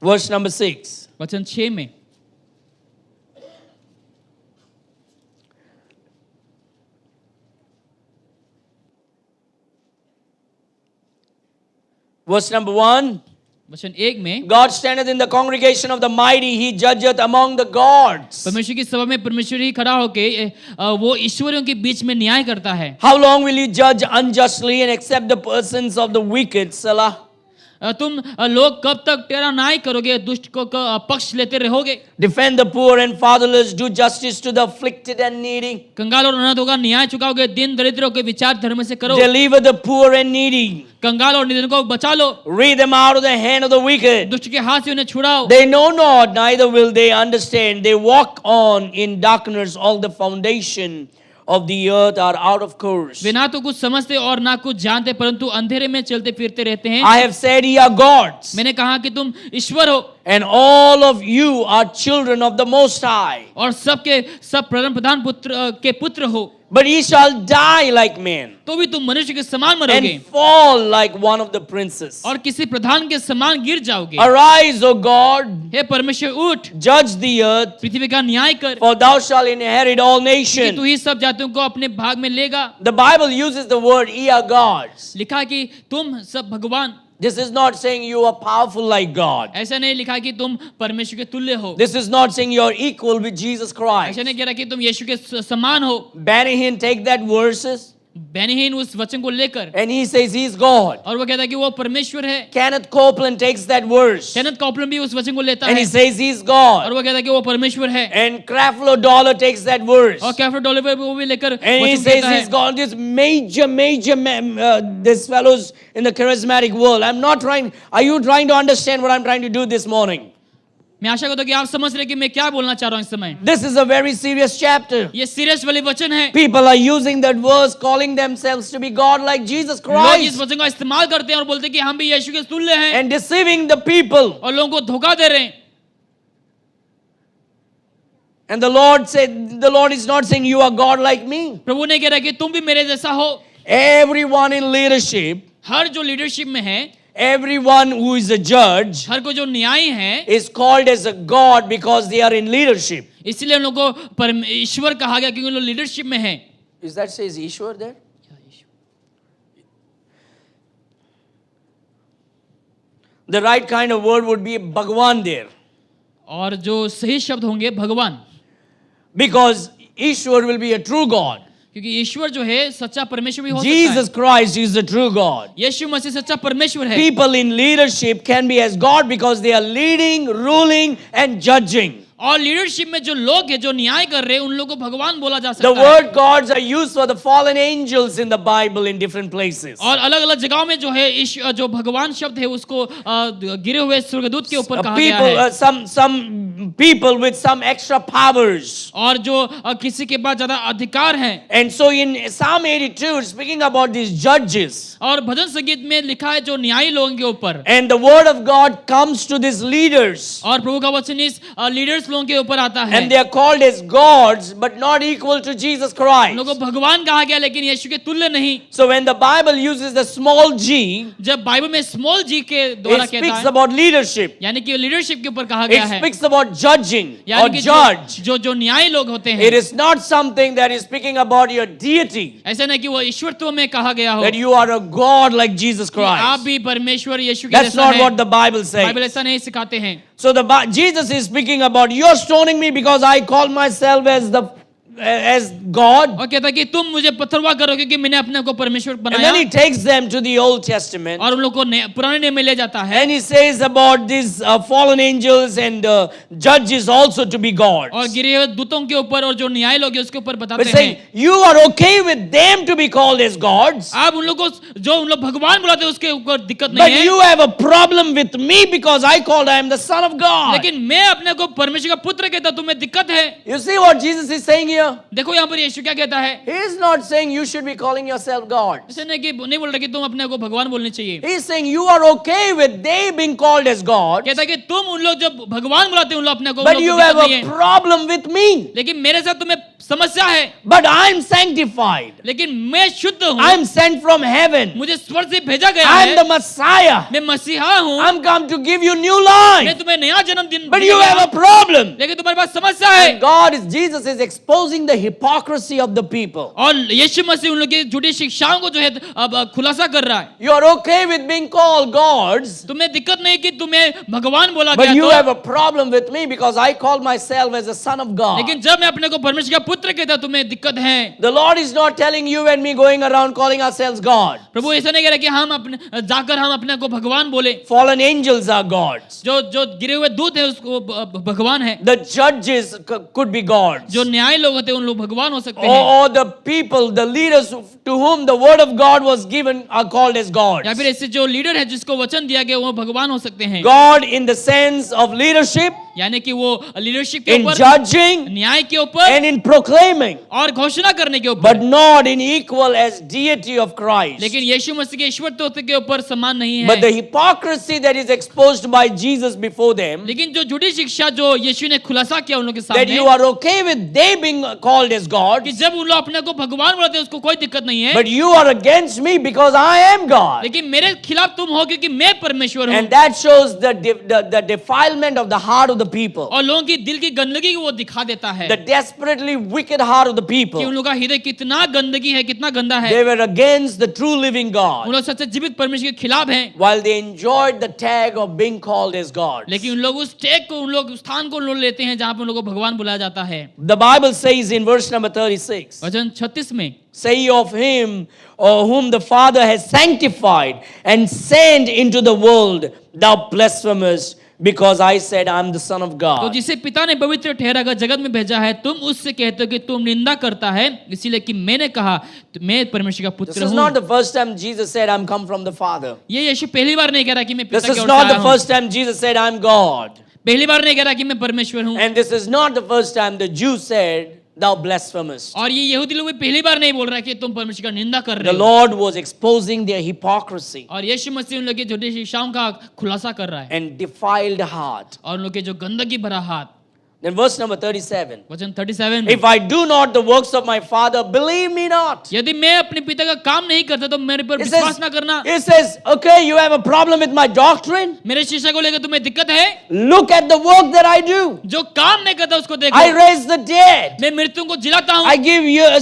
Verse number 6. वचन 6 में, Verse number 1. वचन 1 में, God standeth in the congregation of the mighty, he judgeth among the gods. परमेश्वर की सभा में परमेश्वर ही खड़ा होके वो ईश्वरों के बीच में न्याय करता है। How long will you judge unjustly and accept the persons of the wicked? Salah. तुम लोग कब तक टेढ़ा न्याय करोगे, दुष्ट को पक्ष लेते रहोगे? Defend the poor and fatherless, do justice to the afflicted and needy. कंगाल और अनाथ होगा न्याय चुकाओगे, दिन दरिद्रों के विचार धर्म से करो। Deliver the poor and needy. कंगाल और निर्धन को बचा लो, Read them out of the hand of the wicked. दुष्ट के हाथ से उन्हें छुड़ाओ। They know not, neither will they understand. They walk on in darkness, all the foundation of the earth are out of course. वे ना तो कुछ समझते और ना कुछ जानते, परंतु अंधेरे में चलते फिरते रहते हैं। I have said ye are gods, मैंने कहा कि तुम ईश्वर हो and all of you are children of the Most High. और सब प्रधान पुत्र के पुत्र हो, But ye shall die like men, तो भी तुम मनुष्य के समान मरोगे and fall like one of the princes. और किसी प्रधान के समान गिर जाओगे। Arise, O God, हे परमेश्वर उठ, judge the earth, पृथ्वी का न्याय कर, for thou shalt inherit all कि nations. तू ही सब जातियों को अपने भाग में लेगा। The Bible uses the word ye are gods. लिखा है कि तुम सब भगवान, This is not saying you are powerful like God. ऐसा नहीं लिखा है कि तुम परमेश्वर के तुल्य हो, This is not saying you are equal with Jesus Christ. ऐसा नहीं कह रहा कि तुम यीशु के समान हो। Benny Hinn take that verses बेनीहीन उस वचन को लेकर, and he says he's God. और वो कहता है कि वो परमेश्वर है। Kenneth Copeland takes that verse Kenneth Copeland भी उस वचन को लेता and है he says he's और God. वो कहता है कि वो परमेश्वर है। And Creflo Dollar takes that verse और कैफर डॉलिवर वो भी लेकर and he वचन says कहता है। he's God. This this fellows in the charismatic world. Are you trying to understand what I'm trying to do this morning? मैं आशा करता हूं कि आप समझ रहे कि मैं क्या बोलना चाह रहा हूं इस समय। This is a very serious chapter. ये सीरियस वाली वचन है। People are using that verse, calling themselves to be God like Jesus लोग इस Christ, वचन का इस्तेमाल करते हैं और बोलते हैं कि हम भी यीशु के तुल्य हैं, and deceiving the people. और लोगों को धोखा दे रहे हैं। And the Lord is not saying you are God like me. प्रभु ने कह रहा है कि तुम भी मेरे जैसा हो। Everyone in leadership, हर जो लीडरशिप में है, everyone who is a judge हर को जो न्यायी है, is called as a God because they are in leadership. इसलिए उन लोगों को ईश्वर कहा गया क्योंकि लोग लीडरशिप में है। Is that says Ishwar there? The right kind of word would be Bhagwan there. और जो सही शब्द होंगे भगवान, Because Ishwar will be a true God. क्योंकि ईश्वर जो है सच्चा परमेश्वर भी हो सकता Jesus है। Christ is the true God. यीशु मसीह सच्चा परमेश्वर है। People in leadership can be as God because they are leading, ruling, and judging. और लीडरशिप में जो लोग हैं जो न्याय कर रहे हैं उन लोगों को भगवान बोला जा The सकता है। word gods are used for the fallen angels in the Bible in different places. और अलग अलग जगहों में जो है जो भगवान शब्द है उसको गिरे हुए स्वर्गदूत के ऊपर कहा गया है। Some people with some extra powers. और जो किसी के पास ज्यादा अधिकार हैं। And so in Psalm 82, speaking about these judges, और भजन संगीत में लिखा है जो न्यायी लोगों के ऊपर, and the word of God comes to these leaders, और प्रभु का वचन इस लीडर्स लोगों के ऊपर आता है। and they are called as gods, but not equal to Jesus Christ. लोगों को भगवान कहा गया लेकिन यीशु के तुल्य नहीं। So when the Bible uses the small g, जब बाइबल में स्मॉल जी के द्वारा it कहता speaks है, about leadership. यानी कि लीडरशिप के ऊपर कहा गया It है, speaks about judging or यानी कि judge. जो न्यायी लोग होते It हैं, is not something that is speaking about your deity, ऐसा नहीं कि वो ईश्वरत्व में कहा गया हो that you are a God like Jesus कि आप Christ. भी परमेश्वर यीशु के That's जैसा not हैं। what the Bible Bible says. ऐसा नहीं सिखाते हैं। So Jesus is speaking about you're stoning me because I call myself as God. और कहता है कि तुम मुझे पत्थरवाह करोगे कि मैंने अपने को परमेश्वर And बनाया। then he takes them to the Old Testament. और उन लोग को पुराने नियम में ले जाता है। And he says about these fallen angels and judges also to be gods. और गिरे हुए दूतों के ऊपर और जो न्याय लोग हैं उसके ऊपर But बताते saying हैं। you are okay with them to be called as gods, आप उन लोग को जो उन लोग भगवान बुलाते हैं उसके ऊपर दिक्कत but नहीं है। you have a problem with me because I called I am the Son of God. लेकिन मैं अपने को परमेश्वर का पुत्र कहता हूं, तुम्हें दिक्कत है। You see what Jesus is saying here? देखो यहाँ पर यीशु क्या कहता है। He is not saying you should be calling yourself God. ऐसे नहीं बोल रहा कि तुम अपने को भगवान बोलने चाहिए। He is saying you are okay with they being called as God, कहता है कि तुम उन लोग जब भगवान बुलाते हैं उन लोग अपने को, उन but लोग you को have दिक्कत नहीं a है। problem with me. लेकिन मेरे साथ तुम्हें समस्या है। But I am sanctified. लेकिन मैं शुद्ध हूँ। I am sent from heaven. मुझे स्वर्ग से भेजा गया I am है। the Messiah. मैं मसीहा हूँ। I'm come to give you new मैं life. तुम्हें नया जन्म But you have a problem. लेकिन तुम्हारे पास समस्या है। And Jesus is exposing the hypocrisy of the people. और यीशु मसीह उन लोगों की झूठी शिक्षाओं को जो है अब खुलासा कर रहा है। You are okay with being called gods, तुम्हें दिक्कत नहीं कि तुम्हें भगवान बोला but गया you तो, have a problem with me because I call myself as a son of God. लेकिन जब मैं अपने को परमेश्वर का पुत्र कहता हूं, तुम्हें दिक्कत है। The Lord is not telling you and me going around calling ourselves God. प्रभु ऐसा नहीं कह रहा कि हम अपने जाकर हम अपने को भगवान बोले। Fallen angels are gods. जो गिरे हुए दूत है उसको भगवान है। The judges could be gods. जो न्याय लोग होते हैं उन लोग भगवान हो सकते हैं। Or the people, the leaders to whom the word of God was given are called as gods. या फिर ऐसे जो लीडर है जिसको वचन दिया गया वो भगवान हो सकते हैं। God in the sense of leadership, यानी कि वो लीडरशिप के in ऊपर, judging, न्याय के ऊपर and in proclaiming, और घोषणा करने के ऊपर, but not in equal as deity of Christ. लेकिन यीशु मसीह के ईश्वरत्व के ऊपर समान नहीं But है। the hypocrisy that is exposed by Jesus before them, लेकिन जो झूठी शिक्षा जो यीशु ने खुलासा किया उन लोगों के that सामने, you are okay with they being called as कि gods, जब उन लोग अपने को भगवान बुलाते हैं उसको कोई दिक्कत नहीं है, but you are against me because I am God. लेकिन मेरे खिलाफ तुम हो क्योंकि मैं परमेश्वर हूँ। And that shows the defilement of the heart of the people, और लोगों की दिल की गंदगी को वो दिखा देता है the desperately wicked heart of the कि उन people. लोगों का हृदय कितना गंदगी है, कितना गंदा है। They were against the true living उन God, लोग सच्चे जीवित परमेश्वर के खिलाफ हैं, while they enjoyed the tag of being called as gods. लेकिन उन लोग उस टैग को, उन लोग उस स्थान को उन लोग लेते हैं जहां पे उन लोगों को भगवान बुलाया जाता है। The Bible says in verse number 36, वचन 36 में, say of him whom the Father has sanctified and sent into the world, thou blasphemous, because I said I'm the Son of तो God. जिसे पिता ने पवित्र ठहरा कर जगत में भेजा है, तुम उससे कहते हो कि तुम निंदा करता है, इसीलिए कि मैंने कहा मैं परमेश्वर का This पुत्र is हूँ। not the first time Jesus said I'm come from the Father. ये यीशु पहली बार नहीं कह रहा कि मैं This पिता is की ओर से not आया the हूँ। first time Jesus said I'm God. पहली बार नहीं कह रहा कि मैं परमेश्वर हूँ। And this is not the first time the Jews said thou blasphemous. और ये यहूदी लोग भी पहली बार नहीं बोल रहा कि तुम परमेश्वर का निंदा कर The रहे हो। Lord was exposing their hypocrisy और यीशु मसीह उन लोग की झूठी शिक्षाओं का खुलासा कर रहा है and defiled heart. और उन लोग के जो गंदगी भरा हाथ। Then verse number 37. वचन 37 में, If I do not the works of my Father, believe me not. यदि मैं अपने पिता का काम नहीं करता तो मेरे पर विश्वास ना करना। It says, okay, you have a problem with my doctrine. मेरे शिक्षा को लेकर तुम्हें दिक्कत है, Look at the work that I do. जो काम नहीं करता उसको देखो। I raise the dead. मैं मृत्यु को जिलाता हूँ I give you a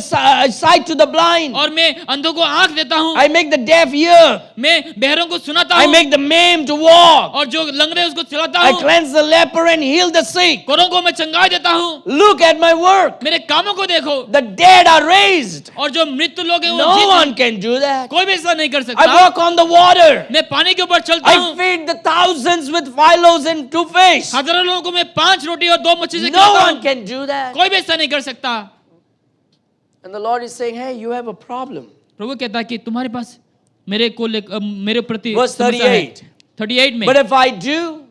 sight to the blind. और मैं अंधों को आंख देता हूँ, I make the deaf hear. मैं बहरों को सुनाता I हूँ make the maimed to walk. और जो लंगड़े उसको चलाता I हूँ, cleanse the leper and heal the sick. कोरों को मैं चंगाई देता हूँ। Look at my work. मेरे कामों को देखो। The dead are raised. और जो मृत्यु लोग हैं वो No जीते one हैं। can do that. कोई भी ऐसा नहीं कर I सकता। walk on the water. मैं पानी के ऊपर चलता I हूँ, feed the thousands with philos and 2 fish. हजारों लोगों को मैं 5 रोटी और 2 मछली से No खिलाता one हूँ। can do that. कोई भी ऐसा नहीं कर सकता। And the Lord is saying, hey, you have a problem. प्रभु कहता है कि तुम्हारे पास मेरे प्रति Verse समस्या है। 38. 38 में, But if I do,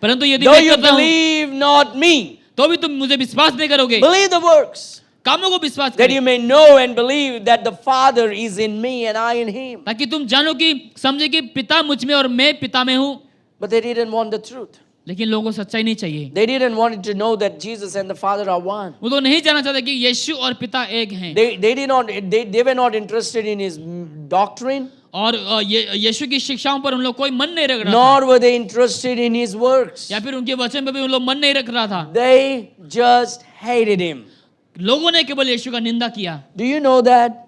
परंतु यदि though मैं you करता हूँ believe not me, तो भी तुम मुझे विश्वास नहीं करोगे। believe the works, कामों को विश्वास that करो you may know and believe that the Father is in me and I in him. ताकि तुम जानो कि समझे कि पिता मुझ में और मैं पिता में हूँ। But they didn't want the truth. लेकिन लोगों को सच्चाई नहीं चाहिए। They didn't want to know that Jesus and the Father are one. वो तो नहीं जानना चाहते कि यीशु और पिता एक हैं। They were not interested in his doctrine, और यीशु की शिक्षाओं पर उन लोग कोई मन नहीं रख रहा था, nor were they interested in his works. या फिर उनके वचन पे भी उन लोग मन नहीं रख रहा था। They just hated him. लोगों ने केवल यीशु का निंदा किया। Do you know that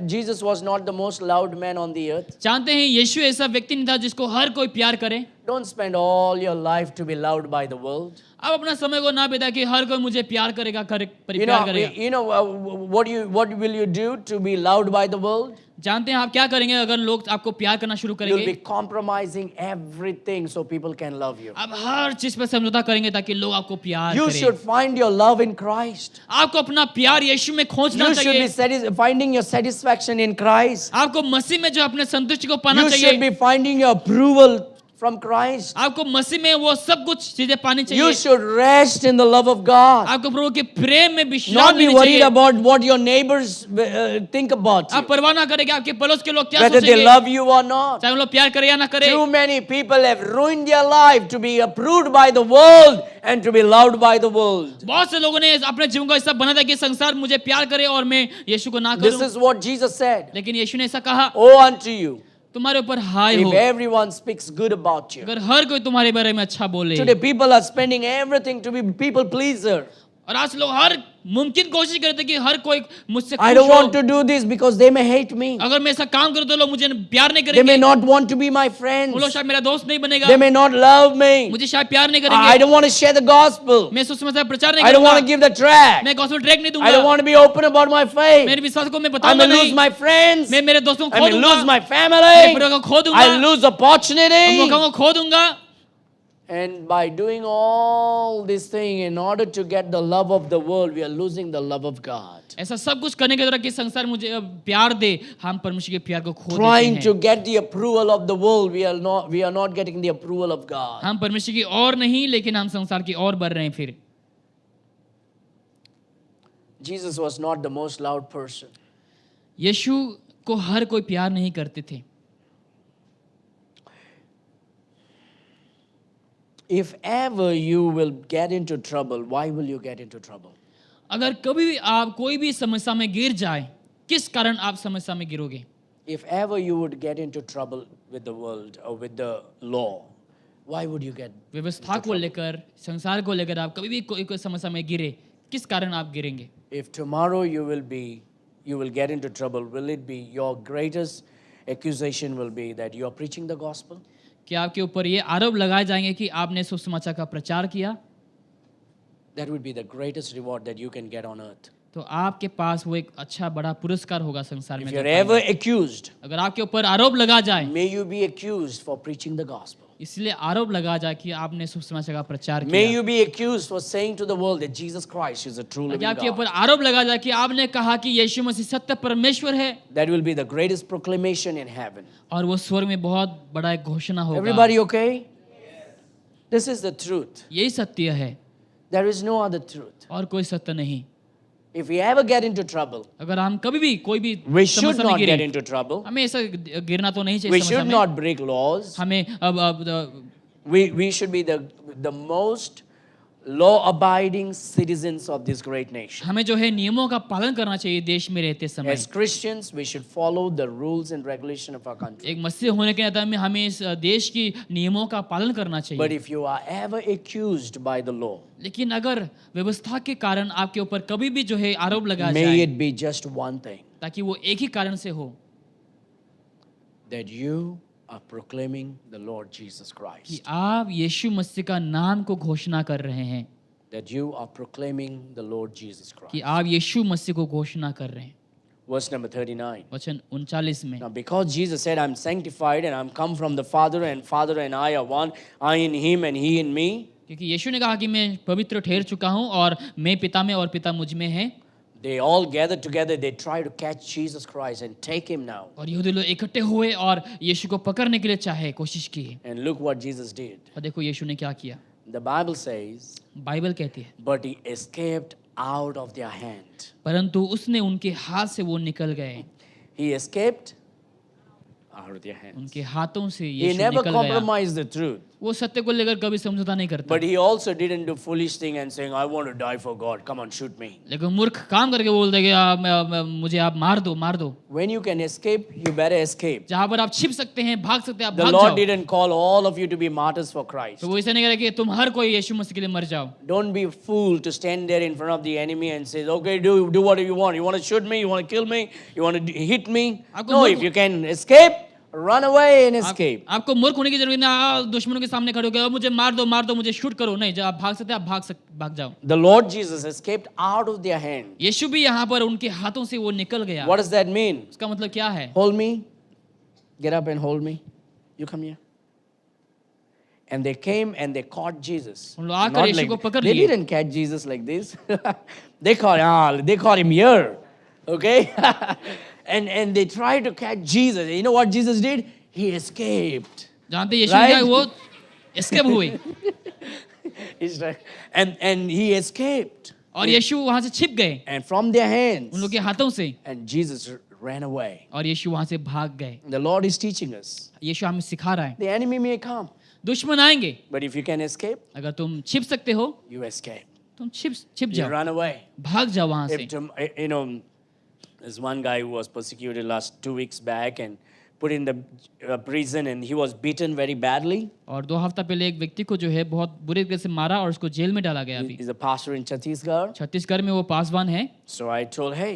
Jesus was not the most loved man on the earth? जानते हैं यीशु ऐसा व्यक्ति नहीं था जिसको हर कोई प्यार करे। Don't spend all your life to be loved by the world. आप अपना समय को ना बिता कि हर कोई मुझे प्यार करेगा, प्यार करेगा। What will you do to be loved by the world? जानते हैं आप क्या करेंगे अगर लोग आपको प्यार करना शुरू You'll करेंगे? be compromising everything so people can love you. आप हर चीज पर समझौता करेंगे ताकि लोग आपको प्यार You करें। should find your love in Christ. आपको अपना प्यार यीशु में खोजना You should चाहिए। be finding your satisfaction in Christ. आपको मसीह में जो अपने संतुष्टि को पाना You should चाहिए। be finding your approval from Christ. आपको मसीह में वो सब कुछ चीजें पानी You चाहिए। should rest in the love of God. आपको प्रभु के प्रेम में विश्राम Not be लेनी worried चाहिए। about what your neighbors think about आप you, परवाह ना करें कि आपके पड़ोस के लोग क्या whether they सोचेंगे, love you or not. चाहे वो लोग प्यार करे या ना करे। Too many people have ruined their life to be approved by the world and to be loved by the world. बहुत से लोगों ने अपने जीवन को ऐसा बना था कि संसार मुझे प्यार करे और मैं यीशु को ना This करूं। is what Jesus said. लेकिन यीशु ने ऐसा कहा, Woe unto you तुम्हारे ऊपर हाय हो if everyone speaks good about you. अगर हर कोई तुम्हारे बारे में अच्छा बोले। Today people are spending everything to be people pleaser. और आज लोग हर मुमकिन कोशिश करते हैं कि हर कोई मुझसे I खुश don't want हो। to do this because they may hate me. अगर मैं ऐसा काम करूं तो लोग मुझे प्यार नहीं They may करेंगे, not want to be my वो लोग friends. शायद मेरा दोस्त नहीं बनेगा, They may not love me. मुझे शायद प्यार नहीं I करेंगे, don't want to share the gospel. मैं सुसमाचार प्रचार नहीं I don't want to करूंगा, give the track. मैं गॉस्पेल ट्रैक नहीं I don't दूंगा, want to be open about my faith. मेरे विश्वास को मैं I बताऊंगा may lose नहीं, my friends. मैं मेरे दोस्तों को I खो may lose दूंगा, my मैं family. पूरे को खो I दूंगा, lose opportunity. मौका को खो दूंगा। And by doing all this thing, in order to get the love of the world, we are losing the love of God. ऐसा सब कुछ करने के द्वारा कि संसार मुझे प्यार दे, हम परमेश्वर के प्यार को खो Trying देते to हैं। get the approval of the world, we are not getting the approval of God. हम परमेश्वर की ओर नहीं, लेकिन हम संसार की ओर बढ़ रहे हैं। फिर Jesus was not the most loved person. यीशु को हर कोई प्यार नहीं करते थे। If ever you will get into trouble, why will you get into trouble? अगर कभी भी आप कोई भी समस्या में गिर जाए, किस कारण आप समस्या में गिरोगे? If ever you would get into trouble with the world or with the law, why would you get? व्यवस्था को लेकर, संसार को लेकर आप कभी भी कोई समस्या में गिरे, किस कारण आप गिरेंगे? If tomorrow you will get into trouble, will it be your greatest accusation will be that you are preaching the gospel? क्या आपके ऊपर ये आरोप लगाए जाएंगे कि आपने सुसमाचार का प्रचार किया? That would be the greatest reward that you can get on earth. तो आपके पास वो एक अच्छा बड़ा पुरस्कार होगा संसार में। If जो you're पाएंगे। ever accused, अगर आपके ऊपर आरोप लगा जाए, may you be accused for preaching the gospel. इसलिए आरोप लगा जाए कि आपने सुसमाचार का प्रचार May किया। you be accused for saying to the world that Jesus Christ is a true living आपके ऊपर God. आरोप लगा जाए कि आपने कहा कि यीशु मसीह सत्य परमेश्वर है, That will be the greatest proclamation in heaven. और वो स्वर्ग में बहुत बड़ा एक घोषणा होगा। Everybody okay? This is the truth. यही सत्य है, There is no other truth. और कोई सत्य नहीं। If we ever get into trouble, अगर हम कभी भी कोई भी we should समस्या में not get गिरे, into trouble. हमें ऐसा गिरना तो नहीं चाहिए We समस्या should में। not break laws. हमें अब We should be the most law-abiding citizens of this great nation. हमें जो है नियमों का पालन करना चाहिए देश में रहते समय। As Christians, we should follow the rules and regulation of our country. एक मसीह होने के नाते में हमें इस देश की नियमों का पालन करना But चाहिए। if you are ever accused by the law, लेकिन अगर व्यवस्था के कारण आपके ऊपर कभी भी जो है आरोप लगाया may जाए, it be just one thing, ताकि वो एक ही कारण से हो that you are proclaiming the Lord Jesus कि Christ. आप यीशु मसीह का नाम को घोषणा कर रहे हैं, That you are proclaiming the Lord Jesus कि Christ. आप यीशु मसीह को घोषणा कर रहे हैं। Verse number 39. वचन 39 में, Now, because Jesus said, I'm sanctified and I'm come from the Father and I are one, I in him and he in me. क्योंकि यीशु ने कहा कि मैं पवित्र ठहर चुका हूँ और मैं पिता में और पिता मुझ में है। They all gathered together, they tried to catch Jesus Christ and take him now. और यहूदी लोग इकट्ठे हुए और यीशु को पकड़ने के लिए चाहे, कोशिश की। And look what Jesus did. और देखो यीशु ने क्या किया। The Bible says, बाइबल कहती है, but he escaped out of their hand. परंतु उसने उनके हाथ से वो निकल गए। He escaped out of their hand. उनके हाथों से He यीशु never निकल गया। compromised the truth. वो सत्य को लेकर कभी समझौता नहीं करता। But he also didn't do foolish thing and saying, I want to die for God. Come on, shoot me. लेकिन मूर्ख काम करके बोल देगा मुझे आप मार दो, मार दो। When you can escape, you better escape. जहाँ पर आप छिप सकते हैं, भाग सकते हैं, आप The भाग Lord जाओ। didn't call all of you to be martyrs for Christ. तो वो ऐसा नहीं करेगा कि तुम हर कोई यीशु मसीह के लिए मर जाओ। Don't be a fool to stand there in front of the enemy and say, okay, do whatever you want. You want to shoot me? You want to kill me? You want to hit me? आपको No, मूर्ख- if you can escape, run away and escape. आपको मूर्ख होने की जरूरत नहीं, दुश्मनों के सामने खड़े हो गए, मुझे मार दो, मुझे शूट करो, नहीं, जब आप भाग सकते हैं आप भाग जाओ। The Lord Jesus escaped out of their hand. यीशु भी यहाँ पर उनके हाथों से वो निकल गया। What does that mean? उसका मतलब क्या है? Hold me. Get up and hold me. You come here. And they came and they caught Jesus. उन लोग आकर Not यीशु like- को पकड़ they लिए। didn't catch Jesus like this. they caught him here. Okay? and they tried to catch Jesus. You know what Jesus did? He escaped. जानते यीशु Right? क्या वो escape हुए He's like, and he escaped. और यीशु वहां से छिप गए And from their hands. उन लोग के हाथों से, And Jesus ran away. और यीशु वहां से भाग गए। The Lord is teaching us. यीशु हमें सिखा रहा है, The enemy may come, दुश्मन आएंगे, but if you can escape, अगर तुम छिप सकते हो you escape. तुम छिप You जाओ, run away. भाग जाओ वहां से। You know, there's one guy who was persecuted last 2 weeks back and put in the prison, and he was beaten very badly. और 2 हफ्ता पहले एक व्यक्ति को जो है बहुत बुरी तरह से मारा और उसको जेल में डाला गया। अभी He's a pastor in Chhattisgarh. Chhattisgarh में वो पासवान है, So I told, hey,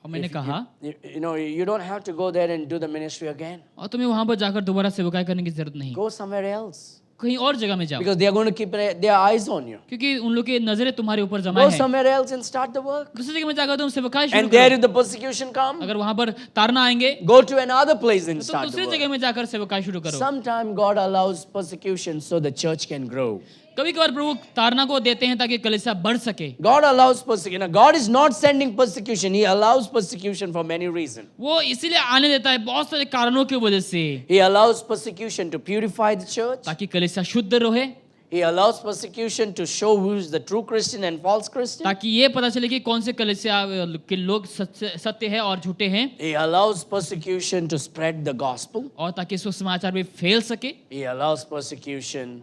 और मैंने कहा you know, you don't have to go there and do the ministry again. और तुम्हें वहां पर जाकर दोबारा सेवकाई करने की जरूरत नहीं, Go somewhere else. कहीं और जगह में जाओ, Because they are going to keep their eyes on you. क्योंकि उन लोग की नजरें तुम्हारे ऊपर जमा Go है। somewhere else and start the work. दूसरी जगह में जाकर तुम सेवकाई शुरू And there करो। if the persecution come, अगर वहां पर तारना आएंगे go to another place and तो तुम start the दूसरी work. जगह में जाकर सेवकाई शुरू करो। Sometimes God allows persecution so the church can grow. कभी कभार प्रभु तारना को देते हैं ताकि कलीसिया बढ़ सके। God allows persecution. Now, God is not sending persecution. He allows persecution for many reasons. वो इसीलिए आने देता है बहुत सारे कारणों की वजह से, He allows persecution to purify the church. ताकि कलीसिया शुद्ध रहे, He allows persecution to show who is the true Christian and false Christian. ताकि ये पता चले कि कौन से कलीसिया के लोग सत्य है और झूठे हैं, He allows persecution to spread the gospel. और ताकि सुसमाचार भी फैल सके। He allows persecution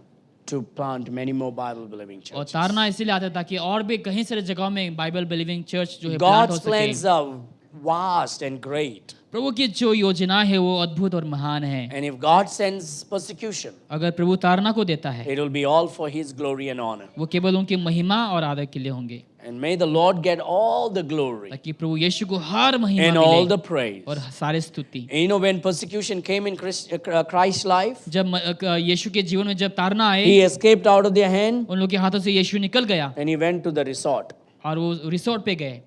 to plant many more Bible believing और churches. तारना इसीलिए आता है ताकि और भी कहीं सारे जगहों में बाइबल बिलीविंग चर्च जो है प्लांट हो God's plans सके। are vast and great. प्रभु की जो योजना है वो अद्भुत और महान है। And if God sends persecution, अगर प्रभु तारना को देता है, it will be all for His glory and honor. वो केवल उनकी महिमा और आदर के लिए होंगे, And may the Lord get all the glory ताकि प्रभु यीशु को हर महिमा and all मिले the praise. और सारे स्तुति। And you know, when persecution came in Christ's life, जब यीशु के जीवन में जब तारना आए, He escaped out of their hand उन लोग के हाथों से यीशु निकल गया and He went to the resort, और वो रिसोर्ट पे गए,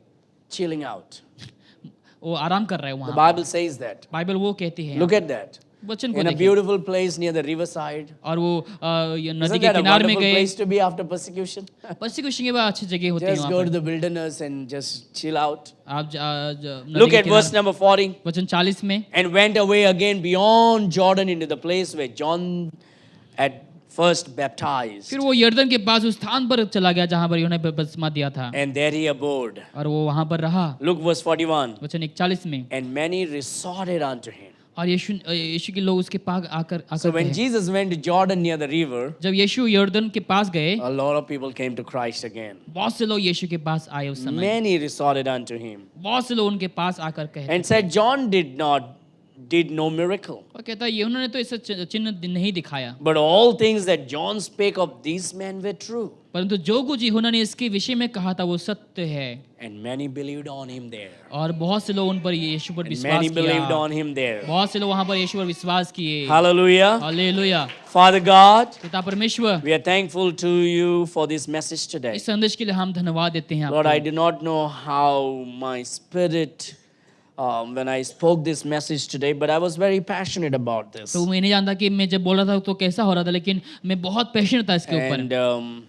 chilling out. वो आराम कर रहे हैं The वहाँ। Bible says that. बाइबल वो कहती है, Look at that. वचन को In a देखिए। beautiful place near the riverside. और वो ये नदी Isn't के that a किनारे में wonderful गए। place to be after persecution? Persecution के बाद अच्छी जगह होती है Just वहाँ go to पर। the wilderness and just chill out. आप नदी Look के at verse किनारे, number 40. वचन 40 में, And went away again beyond Jordan into the place where John had first baptized. फिर वो यर्दन के पास उस स्थान पर चला गया जहाँ पर यूहन्ना ने बपतिस्मा दिया था, And there he abode. और वो वहाँ पर रहा। Look verse 41. वचन 41 में, And many resorted unto him. और यीशु के लोग उसके पास आकर So when गए। Jesus went to Jordan near the river, जब यीशु यर्दन के पास गए, a lot of people came to Christ again. बहुत से लोग यीशु के पास आए उस समय, Many resorted unto him. बहुत से लोग उनके पास आकर कहे, And said, John did no miracle. और कहता है उन्होंने तो ऐसा चिन्ह नहीं दिखाया, But all things that John spake of these men were true. परंतु जो कुछ यूहन्ना ने इसके विषय में कहा था वो सत्य है। And many believed on him there. और बहुत से लोग उन पर यीशु पर And विश्वास many believed किया, on him there. बहुत से लोग वहाँ पर यीशु पर विश्वास किए। Hallelujah. हालेलुया। Father God, पिता परमेश्वर, we are thankful to you for this message today. इस संदेश के लिए हम धन्यवाद देते हैं Lord, I आपको। do not know how my spirit, when I spoke this message today, but I was very passionate about this. तो मैं नहीं जानता कि मैं जब बोल रहा था तो कैसा हो रहा था, लेकिन मैं बहुत पैशनेट था इसके ऊपर। And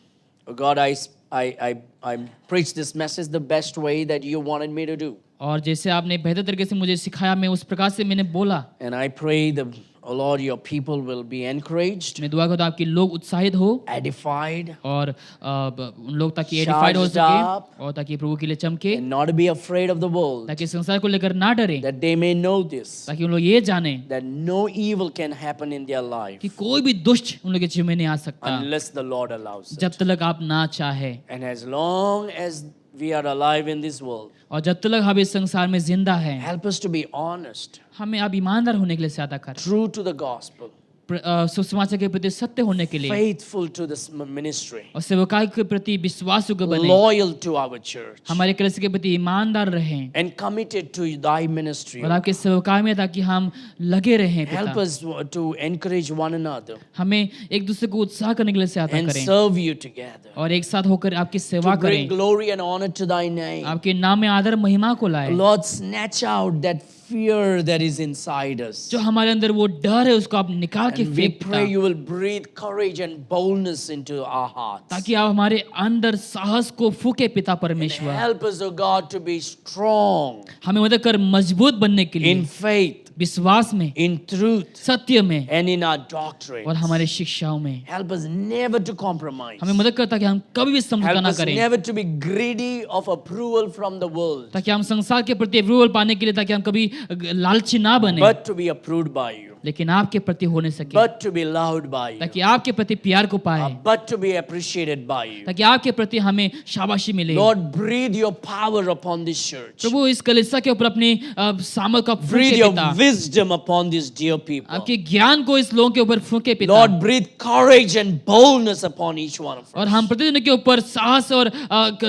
God, I preached this message the best way that you wanted me to do. और जैसे आपने बेहतर तरीके से मुझे सिखाया, मैं उस प्रकार से मैंने बोला। And I pray that, oh Lord, your people will be encouraged, मैं दुआ करता हूँ आपके लोग उत्साहित हो edified, और उन लोग ताकि एडिफाइड हो Charged सके up. और ताकि प्रभु के लिए चमके, and not be afraid of the world, ताकि संसार को लेकर ना डरे, that they may know this, ताकि उन लोग ये जाने that no evil can happen in their life कि कोई भी दुष्ट उन लोग के जीवन में नहीं आ सकता unless the Lord allows it. जब तक आप ना चाहे। And as long as we are alive in this world, और जब तक हम इस संसार में जिंदा हैं, help us to be honest, हमें आप ईमानदार होने के लिए सहायता करें, true to the gospel, सुसमाचार के प्रति सत्य होने के लिए faithful to this ministry, और सेवकाई के प्रति विश्वासयोग्य बने, loyal to our church, हमारे कलीसिया के प्रति ईमानदार रहें and committed to thy ministry. और आपके सेवकाई में ताकि हम लगे रहें Help पिता। us to encourage one another हमें एक दूसरे को उत्साह करने के लिए सहायता and करें serve you together, और एक साथ होकर आपकी सेवा to bring करें, glory and honor to thy name. आपके नाम में आदर महिमा को लाए। Lord, snatch out that fear that is inside us. जो हमारे अंदर वो डर है उसको आप निकाल के And we फेंक pray पिता, you will breathe courage and boldness into our hearts. ताकि आप हमारे अंदर साहस को फूके पिता परमेश्वर। Help us, O God, to be strong हमें मदद कर मजबूत बनने के in लिए faith, विश्वास में, in truth, सत्य में and in our doctrine. और हमारे शिक्षाओं में। Help us never to compromise. हमें मदद कर ताकि हम कभी भी समझौता Help ना us करें, never to be greedy of approval from the world, ताकि हम संसार के प्रति अप्रूवल पाने के लिए, ताकि हम कभी लालची ना बने, but to be approved by you, लेकिन आपके प्रति होने सके, but to be loved by you, ताकि आपके प्रति प्यार को पाए, but to be appreciated by you. ताकि आपके प्रति हमें शाबाशी मिले। Lord, breathe your power upon this church. प्रभु इस कलीसिया के ऊपर अपनी सामर्थ का Breathe फूंके your पिता, wisdom upon these dear people. आपके ज्ञान को इस लोगों के ऊपर फूंके पिता, Lord, breathe courage and boldness upon each one of और us. हम प्रतिदिन के ऊपर साहस और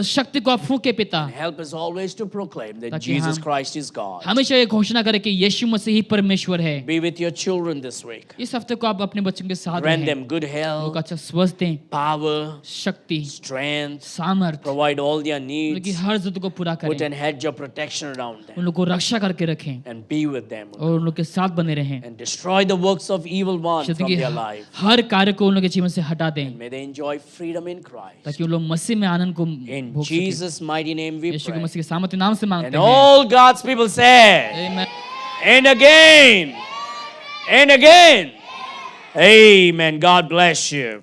शक्ति को आप फूंके पिता, Help us always to proclaim that ताकि Jesus हम Christ is God. हमेशा ये घोषणा करें कि यीशु मसीह ही परमेश्वर है। Be with your children this week. इस हफ्ते को आप अपने बच्चों के साथ Grant रहें, them good उनको health, अच्छा स्वस्थ दें, power, शक्ति, strength, सामर्थ, provide all their उनकी needs, हर जरूरत को पूरा put करें, an hedge of protection around उन them, लोग को रक्षा करके रखें and be with them, और उन लोग के साथ बने रहें, and destroy the works of evil one शत्रु from की their life. हर कार्य को उन लोग के जीवन से हटा दें, May they enjoy freedom in Christ. ताकि उन लोग मसीह में आनंद को In भोग सकें। Jesus' mighty name we यीशु के pray. मसीह के सामर्थ्य नाम से And मांगते हैं। all God's people said, Amen. and again, and again. Amen. God bless you.